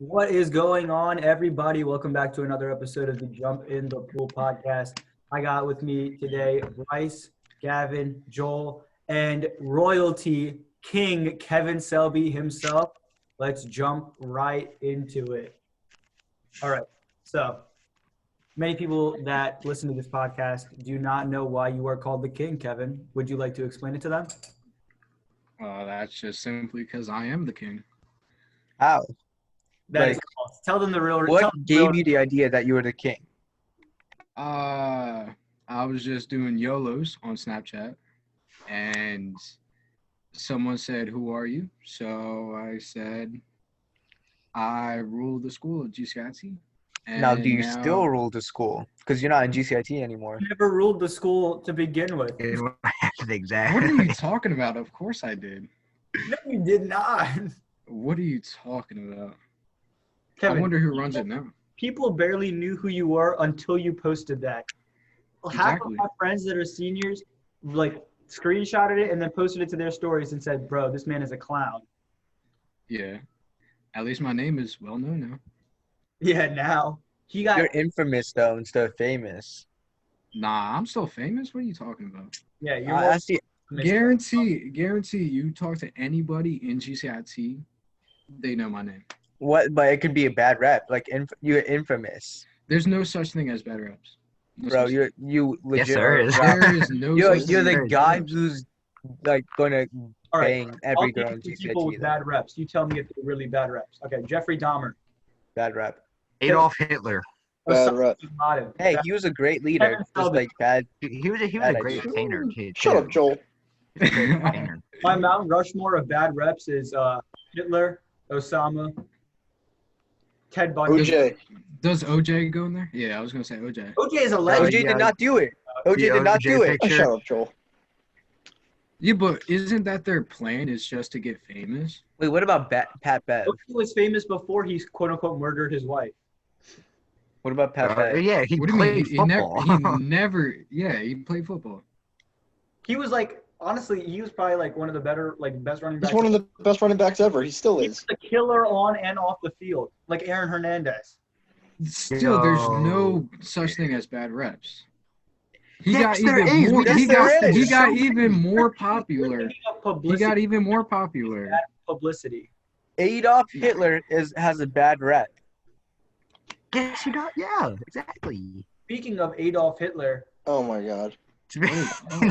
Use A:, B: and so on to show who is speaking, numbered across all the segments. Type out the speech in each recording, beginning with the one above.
A: What is going on, everybody? Welcome back to another episode of the Jump in the Pool podcast. I got with me today Brice, Gavin, Joel, and royalty king Kevin Selby himself. Let's jump right into it. All right. So, many people that listen to this podcast do not know why you are called the king, Kevin. Would you like to explain it to them?
B: That's just simply because I am the king.
C: How?
A: That is false. Tell them the real.
C: What gave you the idea that you were the king?
B: I was just doing YOLOs on Snapchat, and someone said, "Who are you?" So I said, "I rule the school of GCIT."
C: Now, do you still rule the school? Because you're not in GCIT anymore.
A: You never ruled the school to begin with.
D: Exactly.
B: What are you talking about? Of course I did.
A: No, you did not.
B: What are you talking about?
A: Kevin,
B: I wonder who runs it now.
A: people barely knew who you were until you posted that. Half of
B: Exactly.
A: my friends that are seniors, like, screenshotted it and then posted it to their stories and said, bro, this man is a clown.
B: Yeah. At least my name is well known now.
A: Yeah, now. He got,
C: You're infamous, though, instead of famous.
B: Nah, I'm still famous. What are you talking about?
A: yeah, you're
C: I see.
B: Guarantee you talk to anybody in GCIT, they know my name.
C: What? But it could be a bad rep. Like, you're infamous.
B: There's no such thing as bad reps. No
C: Bro,
B: such
C: you legit.
D: Yes, there is.
B: There is no
C: You're
B: such
C: the
B: thing as
C: guy
B: bad reps.
C: who's, like, going to
A: all right.
C: bang
A: I'll
C: every
A: give
C: girl in
A: you people with
C: GCIT.
A: bad reps. You tell me if they're really bad reps. Okay, Jeffrey Dahmer.
C: Bad rep.
D: Adolf Hitler.
E: Bad rep.
C: Hey, he was a great leader.
A: Kevin
C: Just,
A: Selby.
C: like, bad.
D: He was a
C: Bad
D: great
C: idea.
D: painter. Too.
E: Shut up, Joel.
D: He was a great painter.
A: My Mount Rushmore of bad reps is Hitler, Osama, Ted Bundy.
E: OJ.
B: Does OJ go in there? Yeah, I was gonna say OJ.
A: OJ is a
C: OJ
A: legend.
D: yeah.
C: did not do it. OJ
D: The
C: did not
D: OJ
C: do it.
D: picture.
E: Shut up, Joel.
B: Yeah, but isn't that their plan? Is just to get famous?
C: Wait, what about Pat Bev?
A: OJ was famous before he quote unquote murdered his wife.
C: What about Pat Bev?
D: Yeah, he
B: What do you mean?
D: played
B: He
D: football.
B: never. Yeah, he played football.
A: He was like, honestly, he was probably like one of the better, like best running backs.
E: He's one of the best running backs ever. He still
A: He
E: is.
A: was a killer on and off the field, like Aaron Hernandez.
B: Still, there's
D: Yo.
B: no such thing as bad reps. He
D: Yes,
B: got
D: there
B: even
D: is.
B: more.
D: Yes,
B: He
C: there
B: got. He
C: is.
B: got even more popular.
A: Thinking of
B: He
A: publicity,
B: got even more popular.
A: bad publicity.
C: Adolf Hitler has a bad rep.
D: Yes, you don't. Yeah, exactly.
A: Speaking of Adolf Hitler,
E: Oh my God.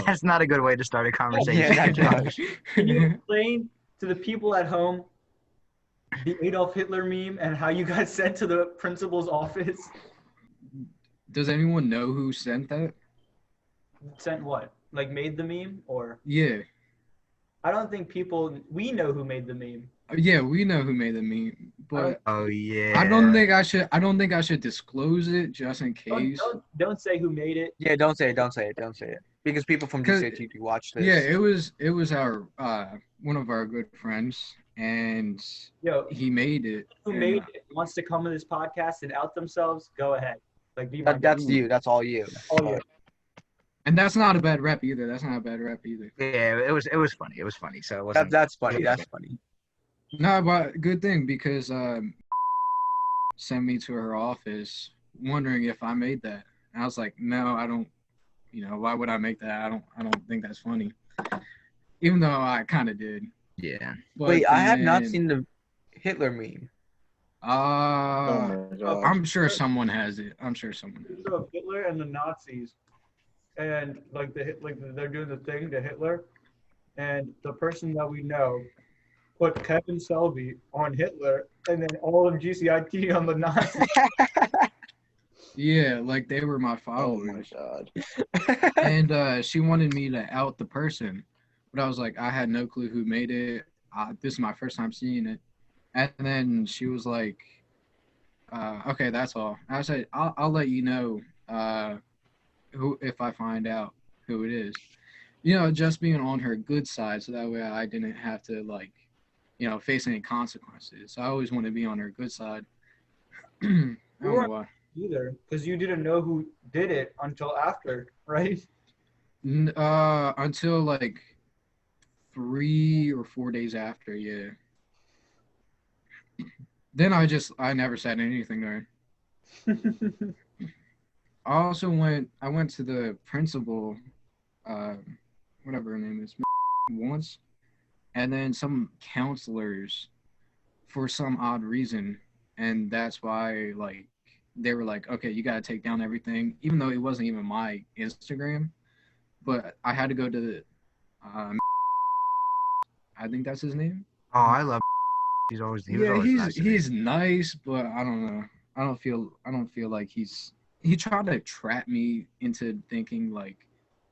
D: That's not a good way to start a conversation.
C: Yeah,
D: Josh.
A: can you explain to the people at home the Adolf Hitler meme and how you got sent to the principal's office?
B: Does anyone know who sent that?
A: Sent what? Like made the meme? Or
B: Yeah.
A: I don't think we know who made the meme.
B: Yeah, we know who made the meme, but
D: Oh yeah.
B: I don't think I should disclose it just in case.
A: Don't say who made it.
C: Yeah, don't say it. Because people from
B: 'Cause-
C: GCIT watch this.
B: Yeah, it was our one of our good friends, and
A: Yo,
B: he made it.
A: who
B: and,
A: made it wants to come to this podcast and out themselves, go ahead. Like be my
C: That's you. That's all you.
A: Oh, yeah.
B: And that's not a bad rep either.
D: Yeah, it was funny. It was funny. So it wasn't.
C: That's funny. That's funny.
B: No, but good thing because sent me to her office wondering if I made that. And I was like, no, I don't. You know, why would I make that? I don't think that's funny. Even though I kind of did.
D: Yeah.
B: But
C: Wait, I have not
B: then,
C: seen the Hitler meme.
E: Oh my God.
B: I'm sure someone has it.
A: So Hitler and the Nazis, and like they're doing the thing to Hitler, and the person that we know put Kevin Selby on Hitler, and then all of GCIT on the Nazis.
B: Yeah, like they were my
E: Oh my
B: followers.
E: God.
B: And she wanted me to out the person, but I was like, I had no clue who made it. This is my first time seeing it. And then she was like, okay, that's all. I said, I'll let you know who if I find out who it is. You know, just being on her good side, so that way I didn't have to like, you know, face any consequences. So I always want to be on her good side. I don't know why.
A: Either, because you didn't know who did it until after, right?
B: Until like 3 or 4 days after, yeah. Then I never said anything to her. I went to the principal, uh, whatever her name is, once, and then some counselors for some odd reason, and that's why like they were like, okay, you gotta take down everything, even though it wasn't even my Instagram, but I had to go to the, I think that's his name.
D: Oh, I love. He was
B: Yeah,
D: always nice to me.
B: he's nice, but I don't know. I don't feel like he tried to trap me into thinking like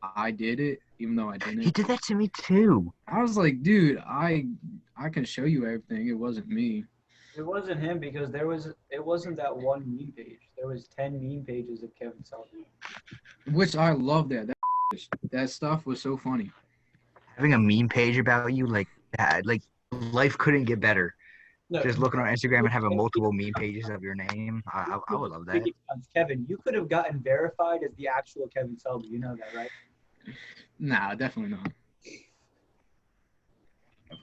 B: I did it, even though I didn't.
D: He did that to me too.
B: I was like, dude, I can show you everything. It wasn't me.
A: It wasn't him because it wasn't that one meme page. There was 10 meme pages of Kevin Selby.
B: Which I love that stuff was so funny.
D: Having a meme page about you like that, like life couldn't get better.
A: No,
D: Just looking on Instagram and having multiple meme pages of your name. I would love that.
A: Kevin, you could have gotten verified as the actual Kevin Selby. You know that, right?
B: Nah, definitely not.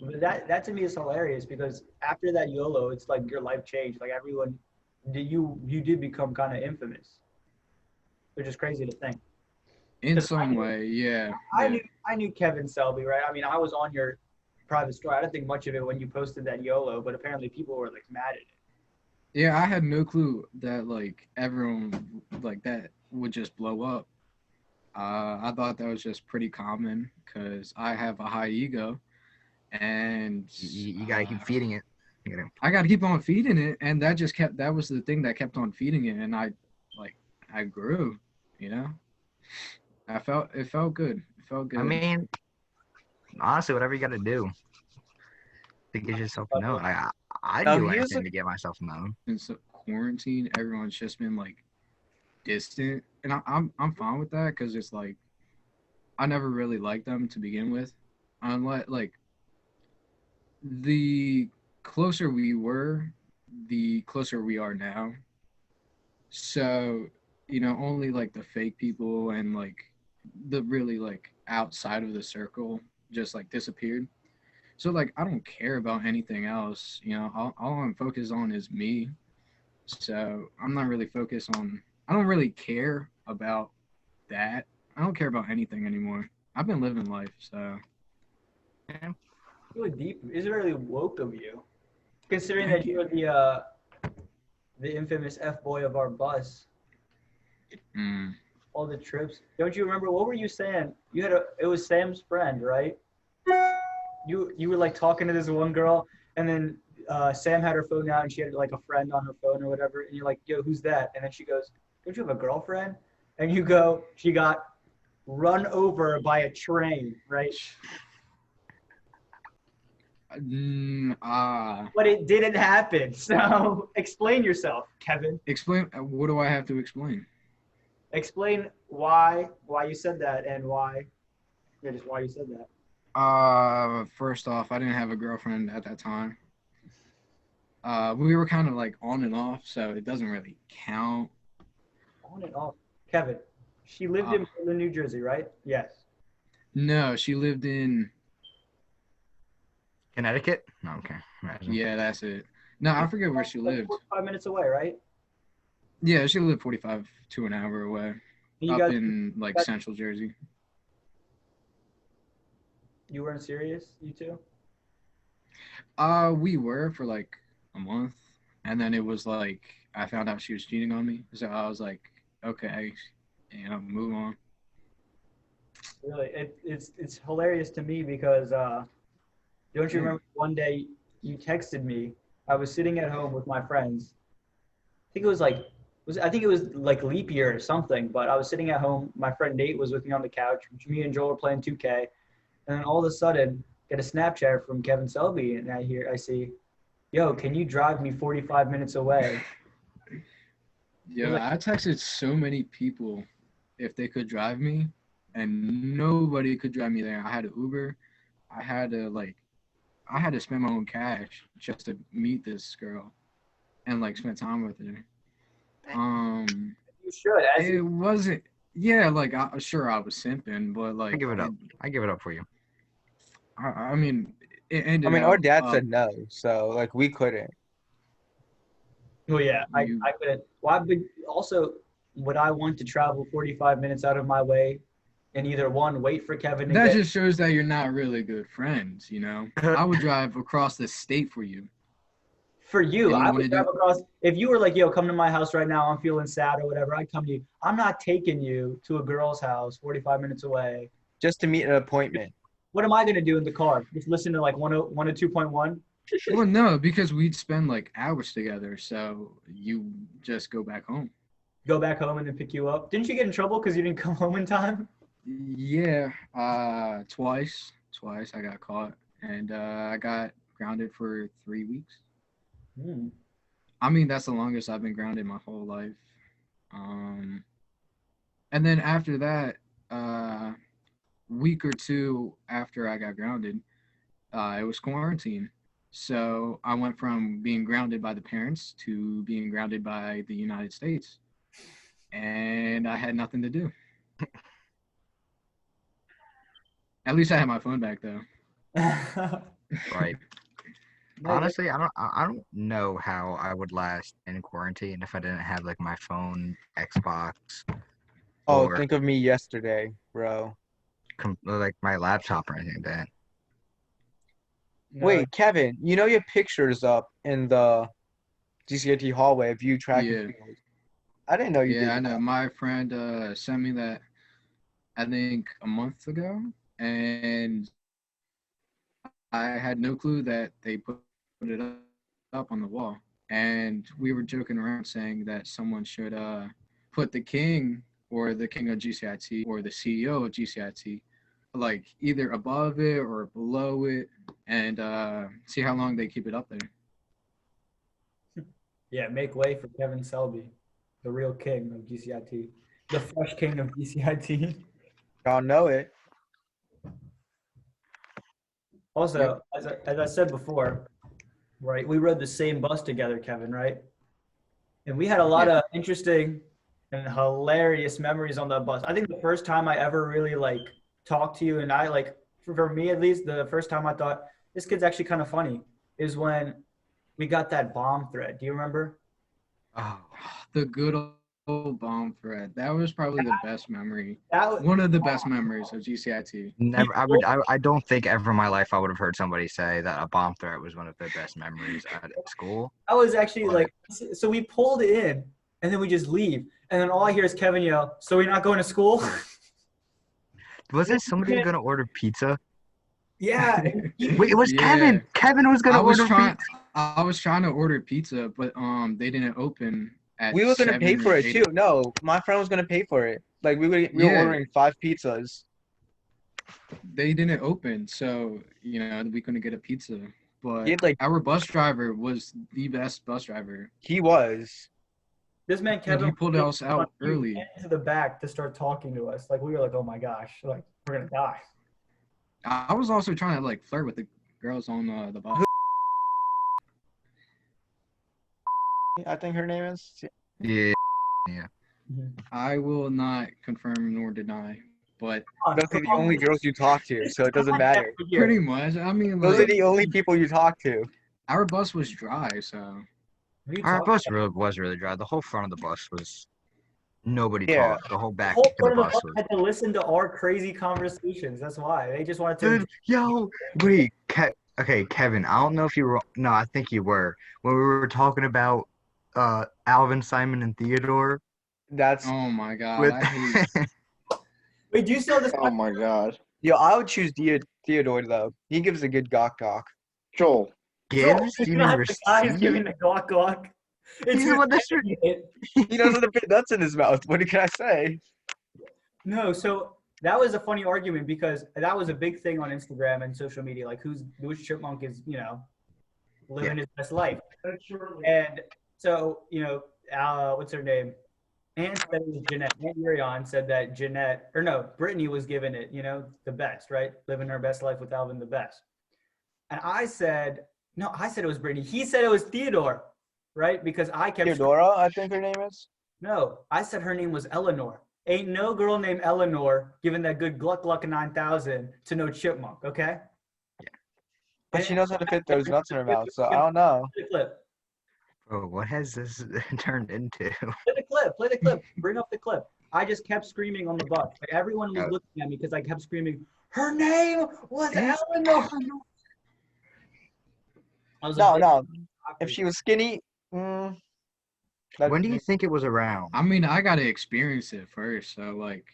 A: But that to me is hilarious because after that YOLO, it's like your life changed. Like everyone, you did become kind of infamous, which is crazy to think.
B: In some way, yeah.
A: I knew Kevin Selby, right? I mean, I was on your private story. I didn't think much of it when you posted that YOLO, but apparently people were like mad at it.
B: Yeah, I had no clue that like everyone like that would just blow up. I thought that was just pretty common because I have a high ego, and
D: You gotta keep feeding it.
B: I got to keep on feeding it, and that was the thing that kept on feeding it, and I grew, you know. It felt good. It felt good.
D: I mean, honestly, whatever you gotta do to get yourself known. I do anything to get myself known.
B: Since quarantine, everyone's just been like distant, and I'm fine with that because it's like I never really liked them to begin with, unless like the closer we were, the closer we are now. So, only like the fake people and like the really like outside of the circle just like disappeared. So like I don't care about anything else. All I'm focused on is me. So I'm not really focused on. I don't really care about that. I don't care about anything anymore. I've been living life, so.
A: Yeah. Really deep. It's really woke of you, considering that you're the infamous F-boy of our bus. All the trips. Don't you remember? What were you saying? It was Sam's friend, right? You were like talking to this one girl, and then Sam had her phone out, and she had like a friend on her phone or whatever, and you're like, yo, who's that? And then she goes, don't you have a girlfriend? And you go, she got run over by a train, right? But it didn't happen. So explain yourself, Kevin.
B: Explain. What do I have to explain?
A: Explain why you said that and why you said that.
B: First off, I didn't have a girlfriend at that time. We were kind of like on and off, so it doesn't really count.
A: On and off. Kevin, she lived in Portland, New Jersey, right? Yes.
B: No, she lived in
D: Connecticut? No, okay.
B: Imagine. Yeah, that's it. No, I forget where she lived.
A: 45 minutes away, right?
B: Yeah, she lived 45 to an hour away. In like central Jersey.
A: You weren't serious, you two?
B: We were for like a month, and then it was like I found out she was cheating on me, so I was like, okay, move on.
A: Really, it's hilarious to me because don't you remember one day you texted me? I was sitting at home with my friends. I think it was like leap year or something, but I was sitting at home. My friend Nate was with me on the couch. Me and Joel were playing 2K. And then all of a sudden, get a Snapchat from Kevin Selby, and I see, yo, can you drive me 45 minutes away?
B: Yo, I texted so many people if they could drive me, and nobody could drive me there. I had an Uber. I had to spend my own cash just to meet this girl and like spend time with her.
A: You should.
B: It wasn't. Yeah, like I was simping, but like
D: I give it up. I give it up for you.
B: I mean, it ended.
C: I mean, our dad said no, so like we couldn't.
A: Well, yeah, I
B: You
A: couldn't. Well, but also, would I want to travel 45 minutes out of my way and either one, wait for Kevin to
B: that
A: get
B: just shows that you're not really good friends, you know? I would drive across the state for you.
A: for you?
B: And you
A: I
B: want
A: would
B: to
A: drive
B: do
A: across. If you were like, yo, come to my house right now, I'm feeling sad or whatever, I'd come to you. I'm not taking you to a girl's house 45 minutes away.
C: Just to meet an appointment.
A: What am I going to do in the car? Just listen to like 102.1?
B: Well, no, because we'd spend like hours together, so you just go back home.
A: Go back home and then pick you up. Didn't you get in trouble because you didn't come home in time?
B: Yeah, twice I got caught, and I got grounded for 3 weeks.
A: Hmm.
B: I mean, that's the longest I've been grounded my whole life. And then after that, week or two after I got grounded, it was quarantine. So I went from being grounded by the parents to being grounded by the United States, and I had nothing to do. At least I had my phone back though.
D: Right. Honestly, I don't know how I would last in quarantine if I didn't have like my phone, Xbox,
C: Oh,
D: or
C: think of me yesterday, bro.
D: like my laptop or anything like that.
A: No,
C: Wait, Kevin, you know your picture's up in the GCIT hallway of you track
B: Yeah.
C: and field. I didn't know you did
B: Yeah, I know.
C: that.
B: My friend sent me that I think a month ago, and I had no clue that they put it up on the wall. And we were joking around saying that someone should put the king or the king of GCIT or the CEO of GCIT like either above it or below it, and see how long they keep it up there.
A: yeah, make way for Kevin Selby, the real king of GCIT, the fresh king of GCIT.
C: Y'all know it.
A: Also, as I said before, right, we rode the same bus together, Kevin, right? And we had a lot
B: Yeah.
A: of interesting and hilarious memories on that bus. I think the first time I ever really like talked to you and I like, for me at least, the first time I thought this kid's actually kind of funny is when we got that bomb thread. Do you remember?
B: Oh, the good old bomb thread. That was probably the best memory.
A: That was,
B: One of the best memories of GCIT.
D: Never, I don't think ever in my life I would have heard somebody say that a bomb threat was one of their best memories at school.
A: I was actually like, so we pulled in and then we just leave. And then all I hear is Kevin yell, so we're not going to school?
D: Wasn't somebody gonna order pizza?
A: Yeah.
D: Wait, it was
B: Yeah.
D: Kevin. Kevin was gonna order pizza.
B: I was trying to order pizza, but they didn't open at
C: We were gonna pay
B: 7
C: for
B: or
C: it
B: 8.
C: too. No, my friend was gonna pay for it. Like we were
B: Yeah.
C: ordering 5 pizzas.
B: They didn't open, so you know we couldn't get a pizza. But
C: He had, like,
B: our bus driver was the best bus driver.
C: he was.
A: This man,
B: And
A: Kevin,
B: he pulled us out early.
A: into the back to start talking to us. Like, we were like, oh my gosh, like, we're going to die.
B: I was also trying to like flirt with the girls on the bus.
C: I think her name is.
D: Yeah.
B: I will not confirm nor deny, but
C: Those are the only girls you talk to, so it doesn't matter.
B: pretty much. I mean,
C: Those are
B: like,
C: the only people you talk to.
B: our bus was dry, so
D: Our bus was really dry. The whole front of the bus was nobody
C: Yeah.
D: talked. The whole
A: The
D: back
A: whole
D: of the
A: part of the
D: bus
A: bus
D: was.
A: had to listen to our crazy conversations. That's why. They just wanted to.
D: Dude, yo, wait, okay, Kevin. I don't know if you were. No, I think you were when we were talking about Alvin, Simon, and Theodore.
C: That's
B: oh my god,
D: With
B: I hate.
A: Wait, do you still have this?
E: Oh my god.
C: yo. I would choose Theodore though. He gives a good gawk gawk.
E: Joel.
D: gives,
A: It's
D: even
A: not the guy who's giving
D: receives.
A: the gawk gawk. It's
D: He's the
A: who's
D: one that's
A: giving it.
C: He knows how to put nuts in his mouth. What can I say?
A: No, so that was a funny argument because that was a big thing on Instagram and social media. Like, which chipmunk is, living his best life. And so, what's her name? Aunt said it was Jeanette. Aunt Yurion said that Brittany was giving it, the best, right? Living her best life with Alvin the best. And I said it was Brittany. He said it was Theodore, right? Because I kept
C: Theodora, I think her name is.
A: No, I said her name was Eleanor. Ain't no girl named Eleanor giving that good Gluck Gluck 9000 to no chipmunk, okay?
C: But she knows how to fit those nuts in her mouth, so I don't know.
A: Clip.
D: Bro, what has this turned into?
A: Play the clip. Play the clip. Bring up the clip. I just kept screaming on the bus. Like, everyone was
D: Oh.
A: looking at me because I kept screaming, "Her name was
D: It's
A: Eleanor." I was
C: No,
A: a big
C: no.
A: cocky.
C: If she was skinny,
D: When do you think it was around?
B: I mean, I gotta experience it first. So like,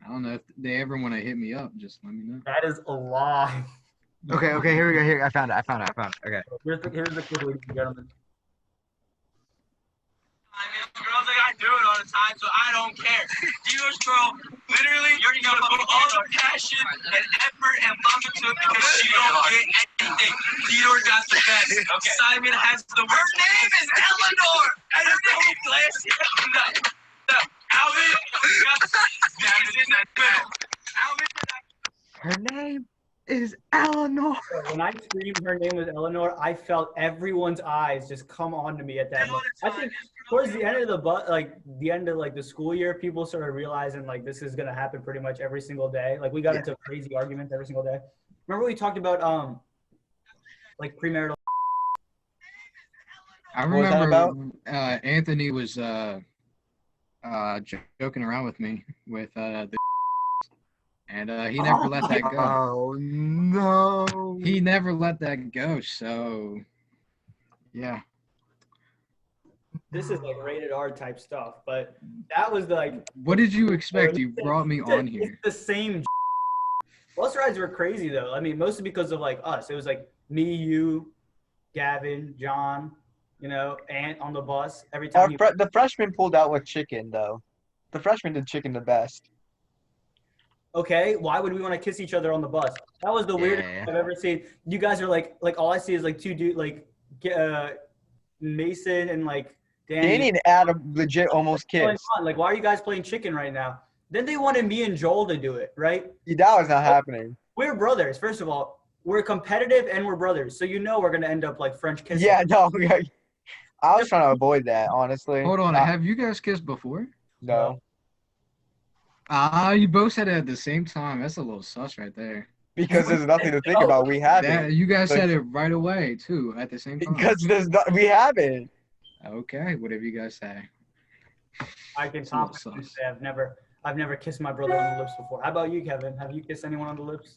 B: I don't know if they ever want to hit me up. Just let me know.
A: That is a lie.
D: Okay, here we go. Here, I found it. Okay.
A: Here's the clip, ladies and gentlemen.
F: Girls like I do it all the time, so I don't care. Theodore's girl, literally, you're gonna put all the passion and effort and love into it because she don't get anything. Theodore got the best. Okay. Simon has the worst. Her name is Eleanor. And her name is Glacier. No. Alvin got Gavin in that middle. Alvin.
D: Her name is Eleanor.
A: When I screamed her name was Eleanor, I felt everyone's eyes just come on to me at that moment. I think towards the end of the school year, people started realizing like this is gonna happen pretty much every single day. Like we got into crazy arguments every single day. Remember we talked about like premarital.
B: I
C: What was that
B: remember Anthony was joking around with me with the and he never let that go.
D: Oh no.
B: He never let that go. So yeah.
A: This is like rated R type stuff, but that was like
B: What did you expect? You brought me on here.
A: It's the same. Bus rides were crazy though. I mean, mostly because of like us. It was like me, you, Gavin, John, Ant on the bus. Every time
C: the freshman pulled out with chicken though. The freshman did chicken the best.
A: Okay, why would we want to kiss each other on the bus? That was the weirdest thing I've ever seen. You guys are like all I see is like two dudes, like Mason and like
C: Danny and Adam legit almost kissed.
A: Like, why are you guys playing chicken right now? Then they wanted me and Joel to do it, right?
C: That was not happening.
A: We're brothers. First of all, we're competitive and we're brothers, so we're gonna end up like French kissing.
C: Yeah, no. I was trying to avoid that, honestly.
B: Hold on, have you guys kissed before?
C: No.
B: You both said it at the same time. That's a little sus right there.
C: Because there's nothing to think about. We haven't.
B: You guys said it right away too at the same time.
C: Because we haven't.
B: Okay, whatever you guys say.
A: I can confidently say I've never kissed my brother on the lips before. How about you, Kevin? Have you kissed anyone on the lips?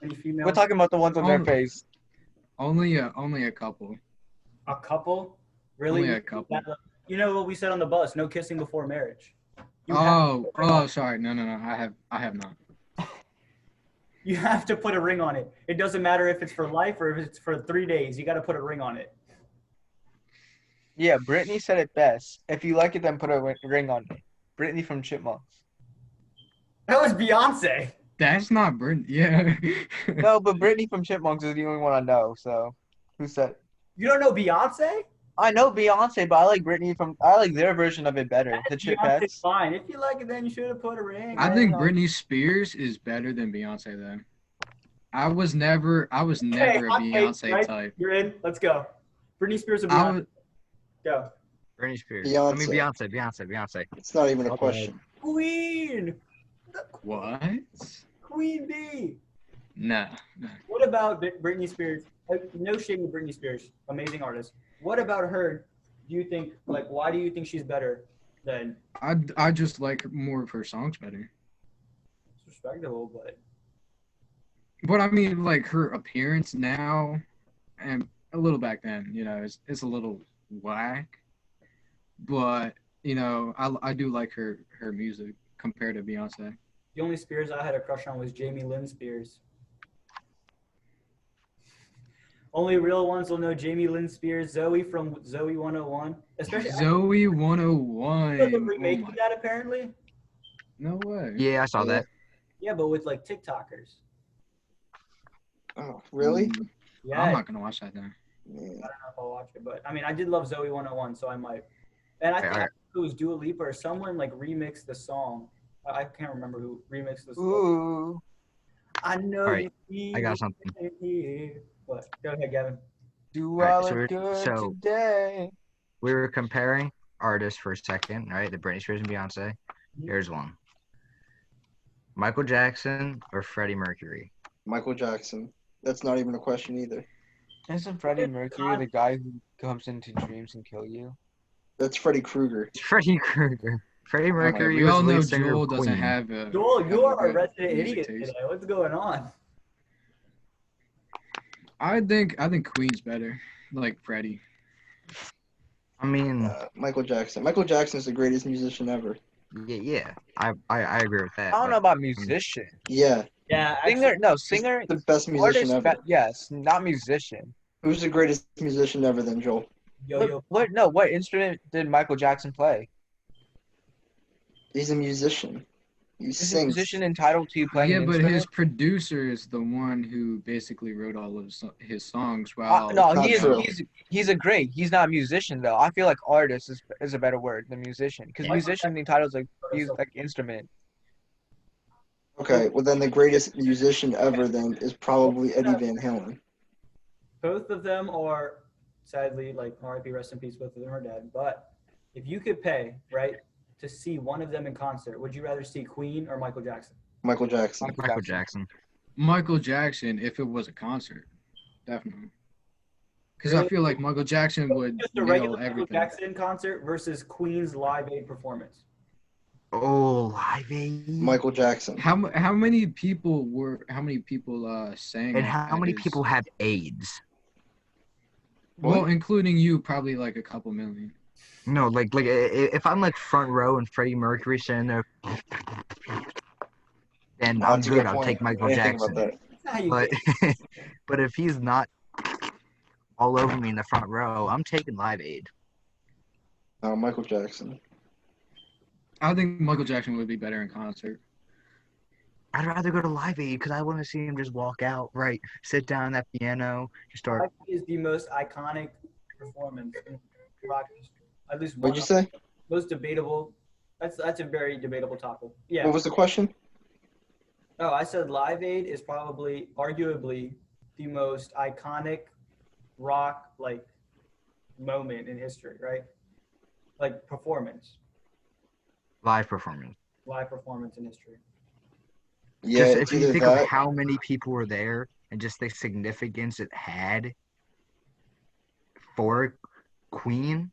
A: Any female?
C: We're talking about the ones on their face.
B: Only a couple.
A: A couple? Really?
B: Only a couple.
A: You know what we said on the bus? No kissing before marriage.
B: Sorry. No. I have not.
A: You have to put a ring on it. It doesn't matter if it's for life or if it's for 3 days. You got to put a ring on it.
C: Yeah, Brittany said it best. If you like it, then put a ring on it. Brittany from Chipmunks.
A: That was Beyonce.
B: That's not Brittany. Yeah.
C: No, but Brittany from Chipmunks is the only one I know. So, who said it?
A: You don't know Beyonce?
C: I know Beyonce, but I like their version of it better. The
A: Beyonce's
C: Chipettes.
A: fine. If you like it, then you should have put a ring.
B: I think Britney Spears is better than Beyonce though. I was never a Beyonce type.
A: You're in. Let's go. Britney Spears or Beyonce? Go.
D: Britney Spears.
E: Beyonce.
D: I mean Beyonce.
E: It's not even a question.
A: Queen.
B: What?
A: Queen bee.
B: No.
A: What about Britney Spears? No shame to Britney Spears. Amazing artist. What about her? Do you think, why do you think she's better than?
B: I just like more of her songs better.
A: It's respectable, but.
B: But I mean, like her appearance now, and a little back then, it's a little whack. But I do like her music compared to Beyonce.
A: The only Spears I had a crush on was Jamie Lynn Spears. Only real ones will know Jamie Lynn Spears, Zoe from Zoe 101. Especially
B: Zoe 101.
A: The remake of that apparently.
B: No way.
D: Yeah, I saw that.
A: Yeah, but with TikTokers.
E: Oh, really?
A: Yeah.
B: I'm not gonna watch that now.
A: I don't know if I'll watch it, but I mean, I did love Zoe 101, so I might. And I think it was Dua Lipa or someone remixed the song. I can't remember who remixed the song.
C: Ooh.
A: I know.
D: Right. I got something.
A: What? Go ahead, Gavin.
C: Do
D: Right,
C: I
D: so
C: look good
D: so-
C: today?
D: We were comparing artists for a second, right? The Britney Spears and Beyonce. Here's one. Michael Jackson or Freddie Mercury?
E: Michael Jackson. That's not even a question either.
C: Isn't Freddie Mercury the guy who comes into dreams and kill you?
E: That's Freddy Krueger.
D: It's Freddie Krueger. Freddie Mercury
B: We
D: was
B: all
D: the
B: know
D: lead singer
B: Joel
D: of
B: doesn't
D: Queen.
B: have a.
A: Joel,
B: have
A: you
B: a
A: are a
B: good
A: resident
B: music
A: idiot
B: taste.
A: today. What's going on?
B: I think Queen's better, like Freddie.
D: I mean,
E: Michael Jackson. Michael Jackson is the greatest musician ever.
D: yeah. I agree with that.
C: I don't
D: but-
C: know about musician.
E: Yeah,
A: Yeah,
C: Singer, no,
E: he's
C: singer,
E: the best musician
C: artist,
E: ever.
C: yes, not musician.
E: Who's the greatest musician ever then, Joel?
C: What instrument did Michael Jackson play?
E: He's a musician. He
C: Is a
E: sings.
C: musician entitled to playing
B: Yeah,
C: an
B: but
C: instrument?
B: his producer is the one who basically wrote all of his songs. While
C: No,
E: Not true.
C: he's a great. He's not a musician though. I feel like artist is a better word than musician because
A: Yeah.
C: musician entitles like instrument.
E: Okay, well then the greatest musician ever then is probably Eddie Van Halen.
A: both of them are sadly, like, RIP, rest in peace, both of them are dead. But if you could pay, right, to see one of them in concert, would you rather see Queen or Michael Jackson?
E: Michael Jackson.
D: Michael Jackson.
B: Michael Jackson, if it was a concert, definitely. Because I
A: Really?
B: feel like Michael Jackson would
A: Just a
B: nail
A: regular Michael
B: everything.
A: Jackson concert versus Queen's Live Aid performance.
D: Oh, Live Aid.
E: Michael Jackson.
B: How many people sang?
D: And
B: at
D: how many
B: his-
D: people have AIDS?
B: Well,
E: What?
B: including you, probably like a couple million.
D: No, like if I'm like front row and Freddie Mercury standing there, then
E: Oh,
D: I'm
E: that's a
D: good.
E: good
D: I'll
E: point.
D: take Michael
E: I didn't think
D: Jackson.
E: about that.
A: That's not how you
D: But
A: think.
D: but if he's not all over me in the front row, I'm taking Live Aid.
E: Michael Jackson.
B: I think Michael Jackson would be better in concert.
D: I'd rather go to Live Aid because I want to see him just walk out, right, sit down at that piano, just start.
A: Live Aid is the most iconic performance in rock history. At least one
E: What'd you say?
A: most debatable. That's a very debatable topic. Yeah.
E: What was the question?
A: Oh, I said Live Aid is probably, arguably, the most iconic rock like moment in history, right? Like performance,
D: Live performance.
A: live performance in history.
E: Yeah,
D: Just
E: it's
D: if you
E: either
D: think
E: that.
D: of how many people were there and just the significance it had for Queen,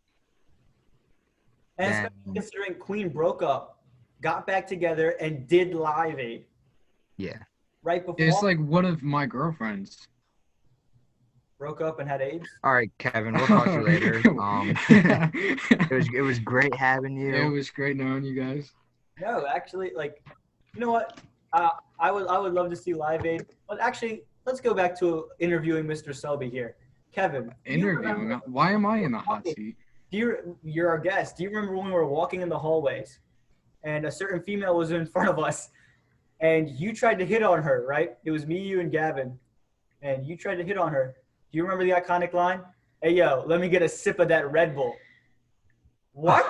A: And
D: then
A: especially considering Queen broke up, got back together, and did Live Aid
D: yeah.
A: right before
B: It's like one of my girlfriends.
A: broke up and had AIDS.
D: All right, Kevin, we'll talk to you later. It was great having you.
B: It was great knowing you guys.
A: No, actually, like, you know what? I would love to see Live Aid. But actually, let's go back to interviewing Mr. Selby here. Kevin, do you
B: Interviewing.
A: remember-
B: Why am I in the hot seat?
A: you're our guest. Do you remember when we were walking in the hallways and a certain female was in front of us and you tried to hit on her, right? It was me, you, and Gavin. And you tried to hit on her. Do you remember the iconic line? Hey, yo, let me get a sip of that Red Bull. What?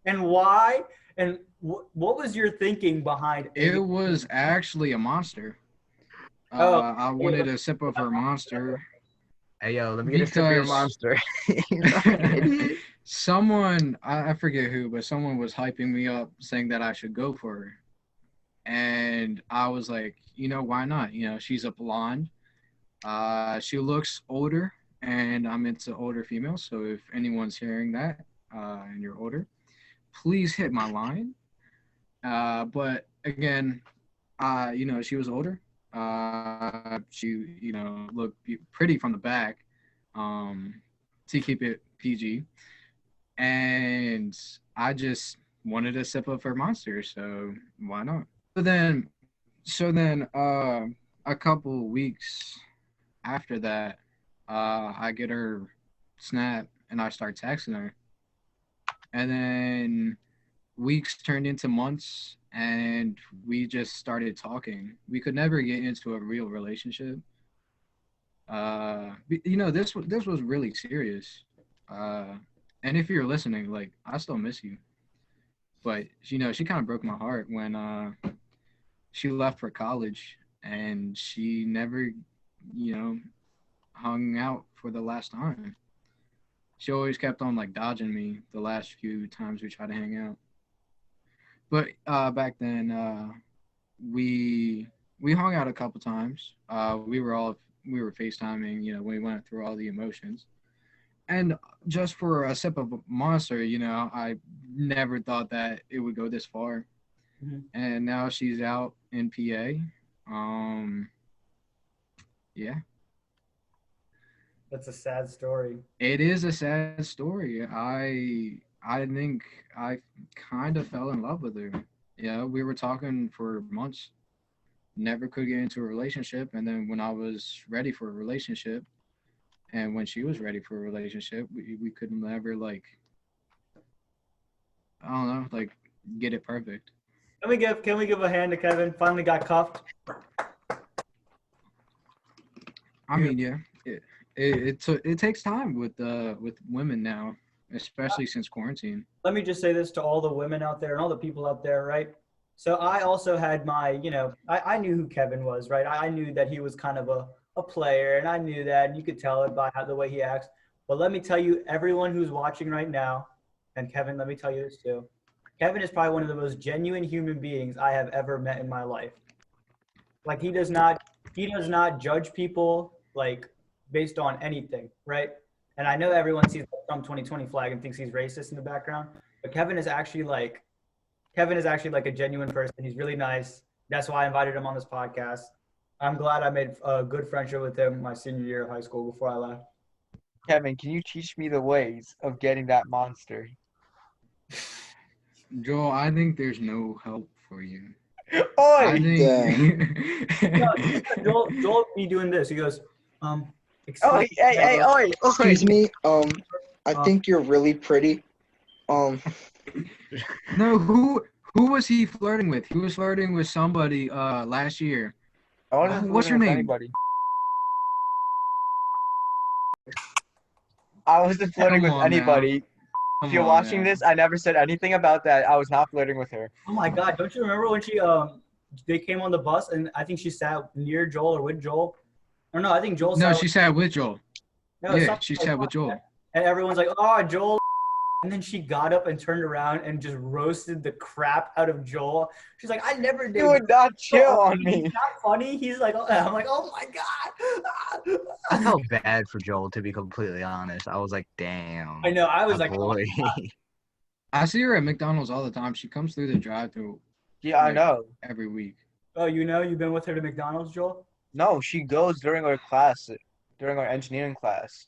A: And why? And what was your thinking behind
B: It was actually a monster.
A: Oh.
B: I wanted a sip of her monster.
D: Hey, yo, let me get a sip of your
B: Because-
D: monster. He's like an idiot.
B: Someone, I forget who, but someone was hyping me up saying that I should go for her. And I was like, why not? She's a blonde. She looks older, and I'm into older females. So if anyone's hearing that and you're older, please hit my line. But again, she was older. She, looked pretty from the back, to keep it PG. And I just wanted a sip of her monster, so why not? So then, a couple weeks after that, I get her snap and I start texting her. And then weeks turned into months and we just started talking. We could never get into a real relationship. This was really serious. And if you're listening, like, I still miss you. But, she kind of broke my heart when she left for college and she never, hung out for the last time. She always kept on, like, dodging me the last few times we tried to hang out. But back then, we hung out a couple times. We were all we were FaceTiming, we went through all the emotions. And just for a sip of a Monster, I never thought that it would go this far.
A: Mhm.
B: And now she's out in PA. Yeah.
A: That's a sad story.
B: It is a sad story. I think I kind of fell in love with her. Yeah, we were talking for months. Never could get into a relationship, and then when I was ready for a relationship, and when she was ready for a relationship, we couldn't ever I don't know, get it perfect.
A: Can we give a hand to Kevin? Finally got cuffed.
B: I mean, yeah, it takes time with women now, especially since quarantine.
A: Let me just say this to all the women out there and all the people out there, right? So I also had my, I knew who Kevin was, right? I knew that he was kind of a player, and I knew that, and you could tell it by the way he acts. But let me tell you, everyone who's watching right now, and Kevin, let me tell you this too. Kevin is probably one of the most genuine human beings I have ever met in my life. Like he does not judge people based on anything, right? And I know everyone sees the Trump 2020 flag and thinks he's racist in the background, but Kevin is actually like a genuine person. He's really nice. That's why I invited him on this podcast. I'm glad I made a good friendship with him my senior year of high school before I left.
C: Kevin, can you teach me the ways of getting that Monster?
B: Joel, I think there's no help for you.
C: Oi!
B: I think
A: Joel be doing this. He goes,
C: Oi, hey, oi!
E: Excuse me. I think you're really pretty.
B: No, who was he flirting with? He was flirting with somebody last year.
C: I wasn't
B: What's your
C: flirting with
B: name?
C: Anybody. I wasn't flirting with
B: Come on now.
C: anybody. If you're watching this, I never said anything about that. I was not flirting with her.
A: oh my God, don't you remember when they came on the bus and I think she sat near Joel or with Joel? Or no, I think Joel
B: No,
A: sat
B: she sat with Joel.
A: no,
B: Yeah,
A: something
B: she
A: like
B: sat with
A: that.
B: Joel.
A: And everyone's like, oh, Joel. And then she got up and turned around and just roasted the crap out of Joel. She's like, I never did.
C: You would not chill on me.
A: He's not funny. He's like, I'm like, oh my God.
D: I felt bad for Joel, to be completely honest. I was like, damn.
A: I know. I was
D: my
A: like,
D: boy.
B: I see her at McDonald's all the time. She comes through the drive-thru
C: Yeah, I know.
B: every week.
A: oh, you've been with her to McDonald's, Joel?
C: No, she goes during our class, during our engineering class.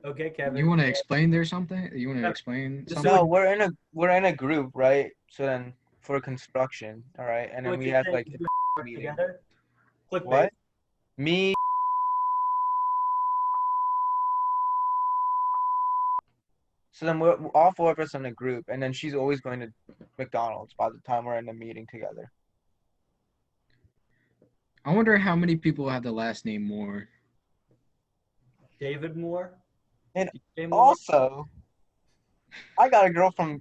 A: Okay, Kevin.
B: You want to explain there something? You want to explain
A: So-
B: something?
C: No, we're in a group, right? So then for construction, all right, and then
A: What
C: we
A: you
C: have
A: think?
C: like
A: You
C: a
A: work
C: meeting.
A: together? Clickbait.
C: What? Me. So then we're all four of us in a group, and then she's always going to McDonald's by the time we're in the meeting together.
B: I wonder how many people have the last name Moore.
A: David Moore?
C: And
A: DJ Moore?
C: Also, I got a girl from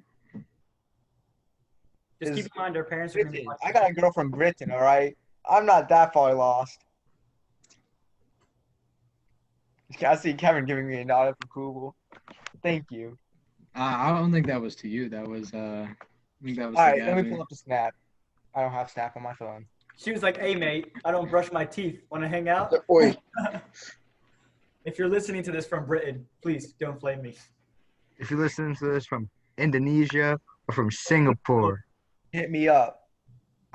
A: Just keep in mind our parents are going to be
C: Britain.
A: watching.
C: I got a girl from Britain, all right? I'm not that far lost. I see Kevin giving me a nod of approval. Thank you.
B: I don't think that was to you. That was I think that was
C: All
B: to
C: right, let me
B: Gavin.
C: pull up the Snap. I don't have Snap on my phone.
A: She was like, hey, mate, I don't brush my teeth. Want to hang out?
E: Oi.
A: If you're listening to this from Britain, please don't flame me.
D: If you're listening to this from Indonesia or from Singapore,
C: Hit me up.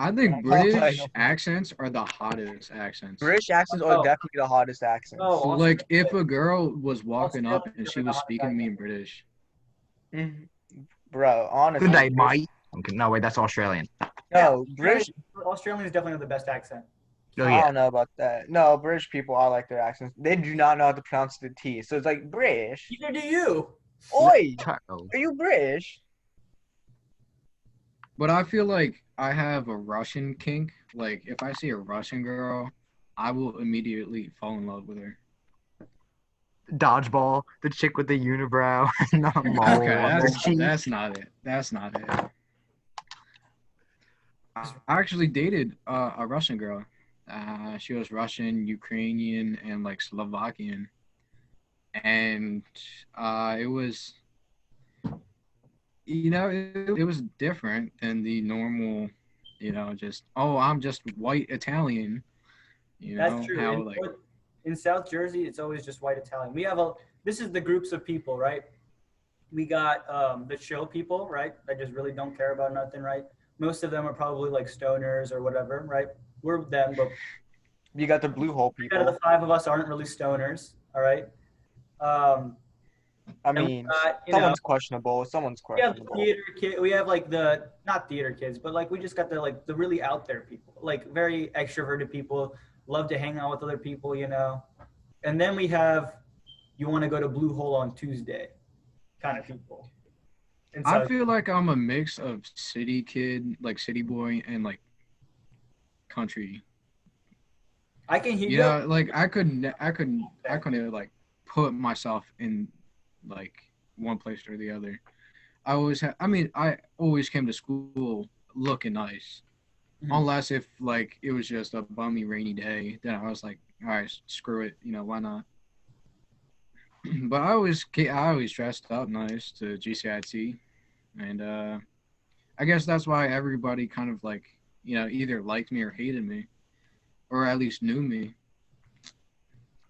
B: I think
C: Oh,
B: British
C: I know.
B: accents are the hottest accents.
C: British accents are definitely the hottest accents.
A: Oh,
B: So, like, if a girl was walking up
A: Australians
B: and
A: are
B: she
A: the
B: was
A: hottest
B: speaking to me in
A: accents.
B: British,
C: Mhm. Bro, honestly.
D: good day, mate. Okay, no, wait, that's Australian.
C: No, British.
A: Australians definitely have the best accent.
D: Oh,
C: I
D: yeah.
C: don't know about that. No, British people, I like their accents. They do not know how to pronounce the T. So it's like, British?
A: Neither do you.
C: Oi!
D: Oh.
C: Are you British?
B: but I feel like I have a Russian kink. Like, if I see a Russian girl, I will immediately fall in love with her.
D: Dodgeball, the chick with the unibrow and the mole
B: Okay,
D: on their cheek.
B: that's not it. That's not it. I actually dated a Russian girl. She was Russian, Ukrainian, and like Slovakian, and it was, it was different than the normal, just I'm just white Italian. You
A: That's
B: know
A: true.
B: how like
A: In South Jersey, it's always just white Italian. This is the groups of people, right? We got the chill people, right? That just really don't care about nothing, right? Most of them are probably like stoners or whatever, right? We're them, but
C: You got the blue hole
A: 3 out of the
C: people.
A: 5 of us aren't really stoners, all right?
C: I
A: And we
C: mean,
A: got,
C: someone's questionable. Someone's
A: we have the
C: questionable.
A: theater kid. We have like the not theater kids, but like we just got the really out there people, like very extroverted people, love to hang out with other people, And then we have you want to go to Blue Hole on Tuesday, kind of people. And
B: I
A: so
B: feel like I'm a mix of city kid, like city boy, and like country.
A: I can hear
B: You
A: you.
B: know, like I couldn't like put myself in like one place or the other. I always came to school looking nice,
A: Mhm.
B: unless if like it was just a bummy rainy day. Then I was like, all right, screw it. Why not? But I always dressed up nice to GCIT, and I guess that's why everybody kind of like either liked me or hated me, or at least knew me.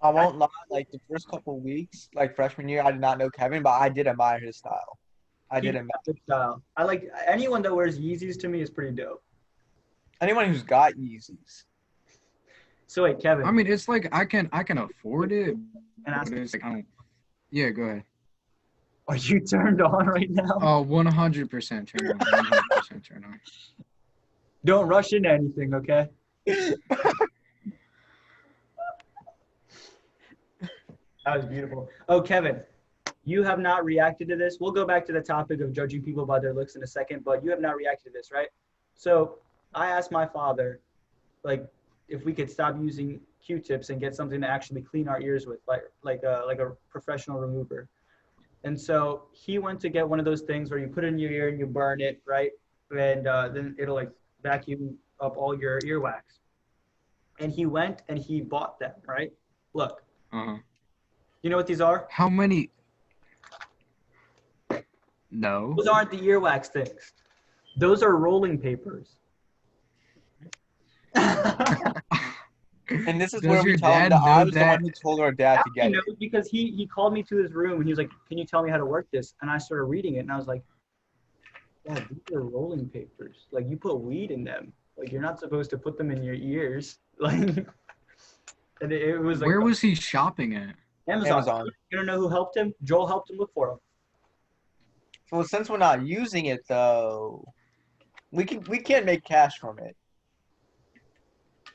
C: I won't lie. Like the first couple of weeks, like freshman year, I did not know Kevin, but I did admire his style. I
A: He
C: did admire
A: got the style. I like anyone that wears Yeezys to me is pretty dope.
C: anyone who's got Yeezys.
A: So wait, Kevin,
B: I mean, it's like I can afford it,
A: and ask,
B: but it's like I don't. Yeah, go ahead.
A: are you turned on right now?
B: Oh, 100% turn on. 100% turn on.
A: Don't rush into anything, okay? That was beautiful. Oh, Kevin, you have not reacted to this. We'll go back to the topic of judging people by their looks in a second, but you have not reacted to this, right? So I asked my father, like, if we could stop using Q-tips and get something to actually clean our ears with, like a professional remover. And so he went to get one of those things where you put it in your ear and you burn it, right? And then it'll like vacuum up all your earwax. And he went and he bought them, right? Look,
B: Uh-huh.
A: you know what these are?
B: How many? No.
A: Those aren't the earwax things. Those are rolling papers.
C: And this is
B: Does
C: where we
B: your
C: tell him
B: dad
C: that I
B: know
C: was the
B: that?
C: one who told our dad to
A: He
C: get
A: knows
C: it.
A: because he called me to his room and he was like, "Can you tell me how to work this?" And I started reading it and I was like, "Yeah, these are rolling papers. Like you put weed in them. Like you're not supposed to put them in your ears." Like, and it was like
B: Where was he shopping at?
A: Amazon. You don't know who helped him? Joel helped him look for him.
C: So since we're not using it though, we can't make cash from it.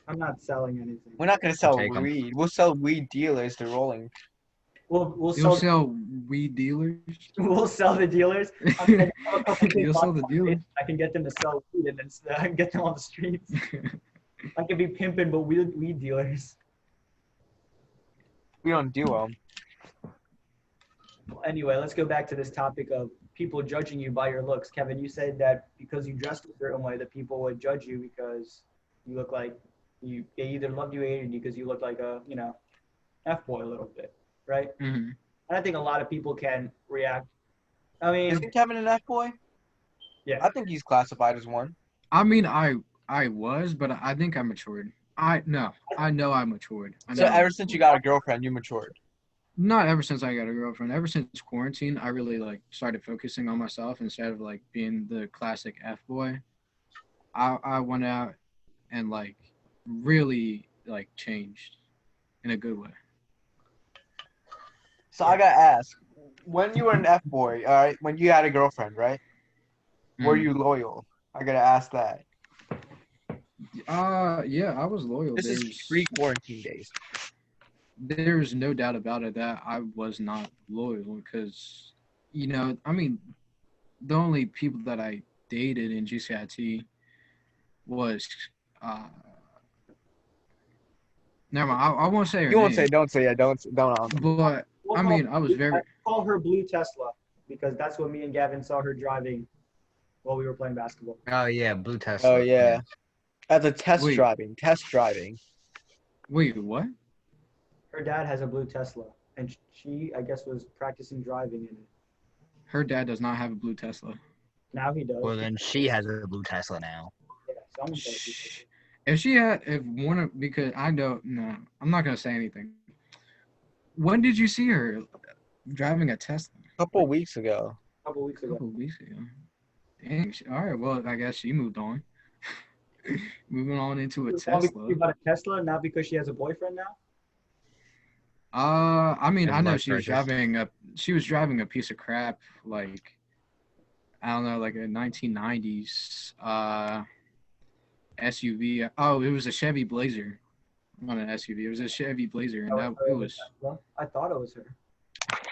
A: I'm not selling anything.
C: We're not gonna sell
D: take 'em.
C: weed. We'll sell weed dealers to rolling.
A: We'll
B: You'll
A: sell
B: sell weed dealers?
A: we'll sell the dealers. I mean, I have a couple
B: You'll
A: kids
B: sell the dealers?
A: I can get them to sell weed and then I can get them on the streets. I could be pimping, but weed dealers.
C: We don't do them.
A: Anyway, let's go back to this topic of people judging you by your looks. Kevin, you said that because you dressed a certain way, that people would judge you because you look like they either loved you or hated you because you look like a F-boy a little bit, right?
B: Mm-hmm.
A: And I think a lot of people can react. I mean,
C: Isn't Kevin an F boy?
A: yeah.
C: I think he's classified as one.
B: I mean, I was, but I think I matured. I know I matured.
C: So ever since you got a girlfriend, you matured.
B: Not ever since I got a girlfriend. Ever since quarantine, I really like started focusing on myself instead of like being the classic F boy. I went out and like really like changed in a good way.
C: So I gotta ask, when you were an F boy, all right, when you had a girlfriend, right? Were you loyal? I gotta ask that.
B: Yeah, I was loyal.
C: This is pre-quarantine days.
B: There's no doubt about it that I was not loyal because, I mean, the only people that I dated in GCIT was, never mind, I won't say her
C: You won't
B: name.
C: say, don't say it, don't.
B: But, I mean, I was very...
A: I call her Blue Tesla because that's what me and Gavin saw her driving while we were playing basketball.
D: Oh yeah, blue Tesla.
C: Oh yeah. As a test
B: Wait.
C: driving.
B: Wait, what?
A: Her dad has a blue Tesla, and she, I guess, was practicing driving in it.
B: Her dad does not have a blue Tesla.
A: Now he does.
D: Well, then she has a blue Tesla now.
A: Yeah, someone does.
B: Because I don't no, I'm not gonna say anything. When did you see her driving a Tesla?
C: A couple weeks ago.
A: A couple weeks
B: A
A: ago.
B: couple of weeks ago. Dang. All right. Well, I guess she moved on. Moving on into a
A: All because
B: Tesla.
A: she bought a Tesla, not because she has a boyfriend now.
B: I mean, I know
D: Life crisis.
B: she was driving a piece of crap, like I don't know, like a 1990s SUV. Oh, it was a Chevy Blazer, not an SUV. It was a Chevy Blazer, and
A: That
B: it
A: was
B: was.
A: Tesla. I thought it was her.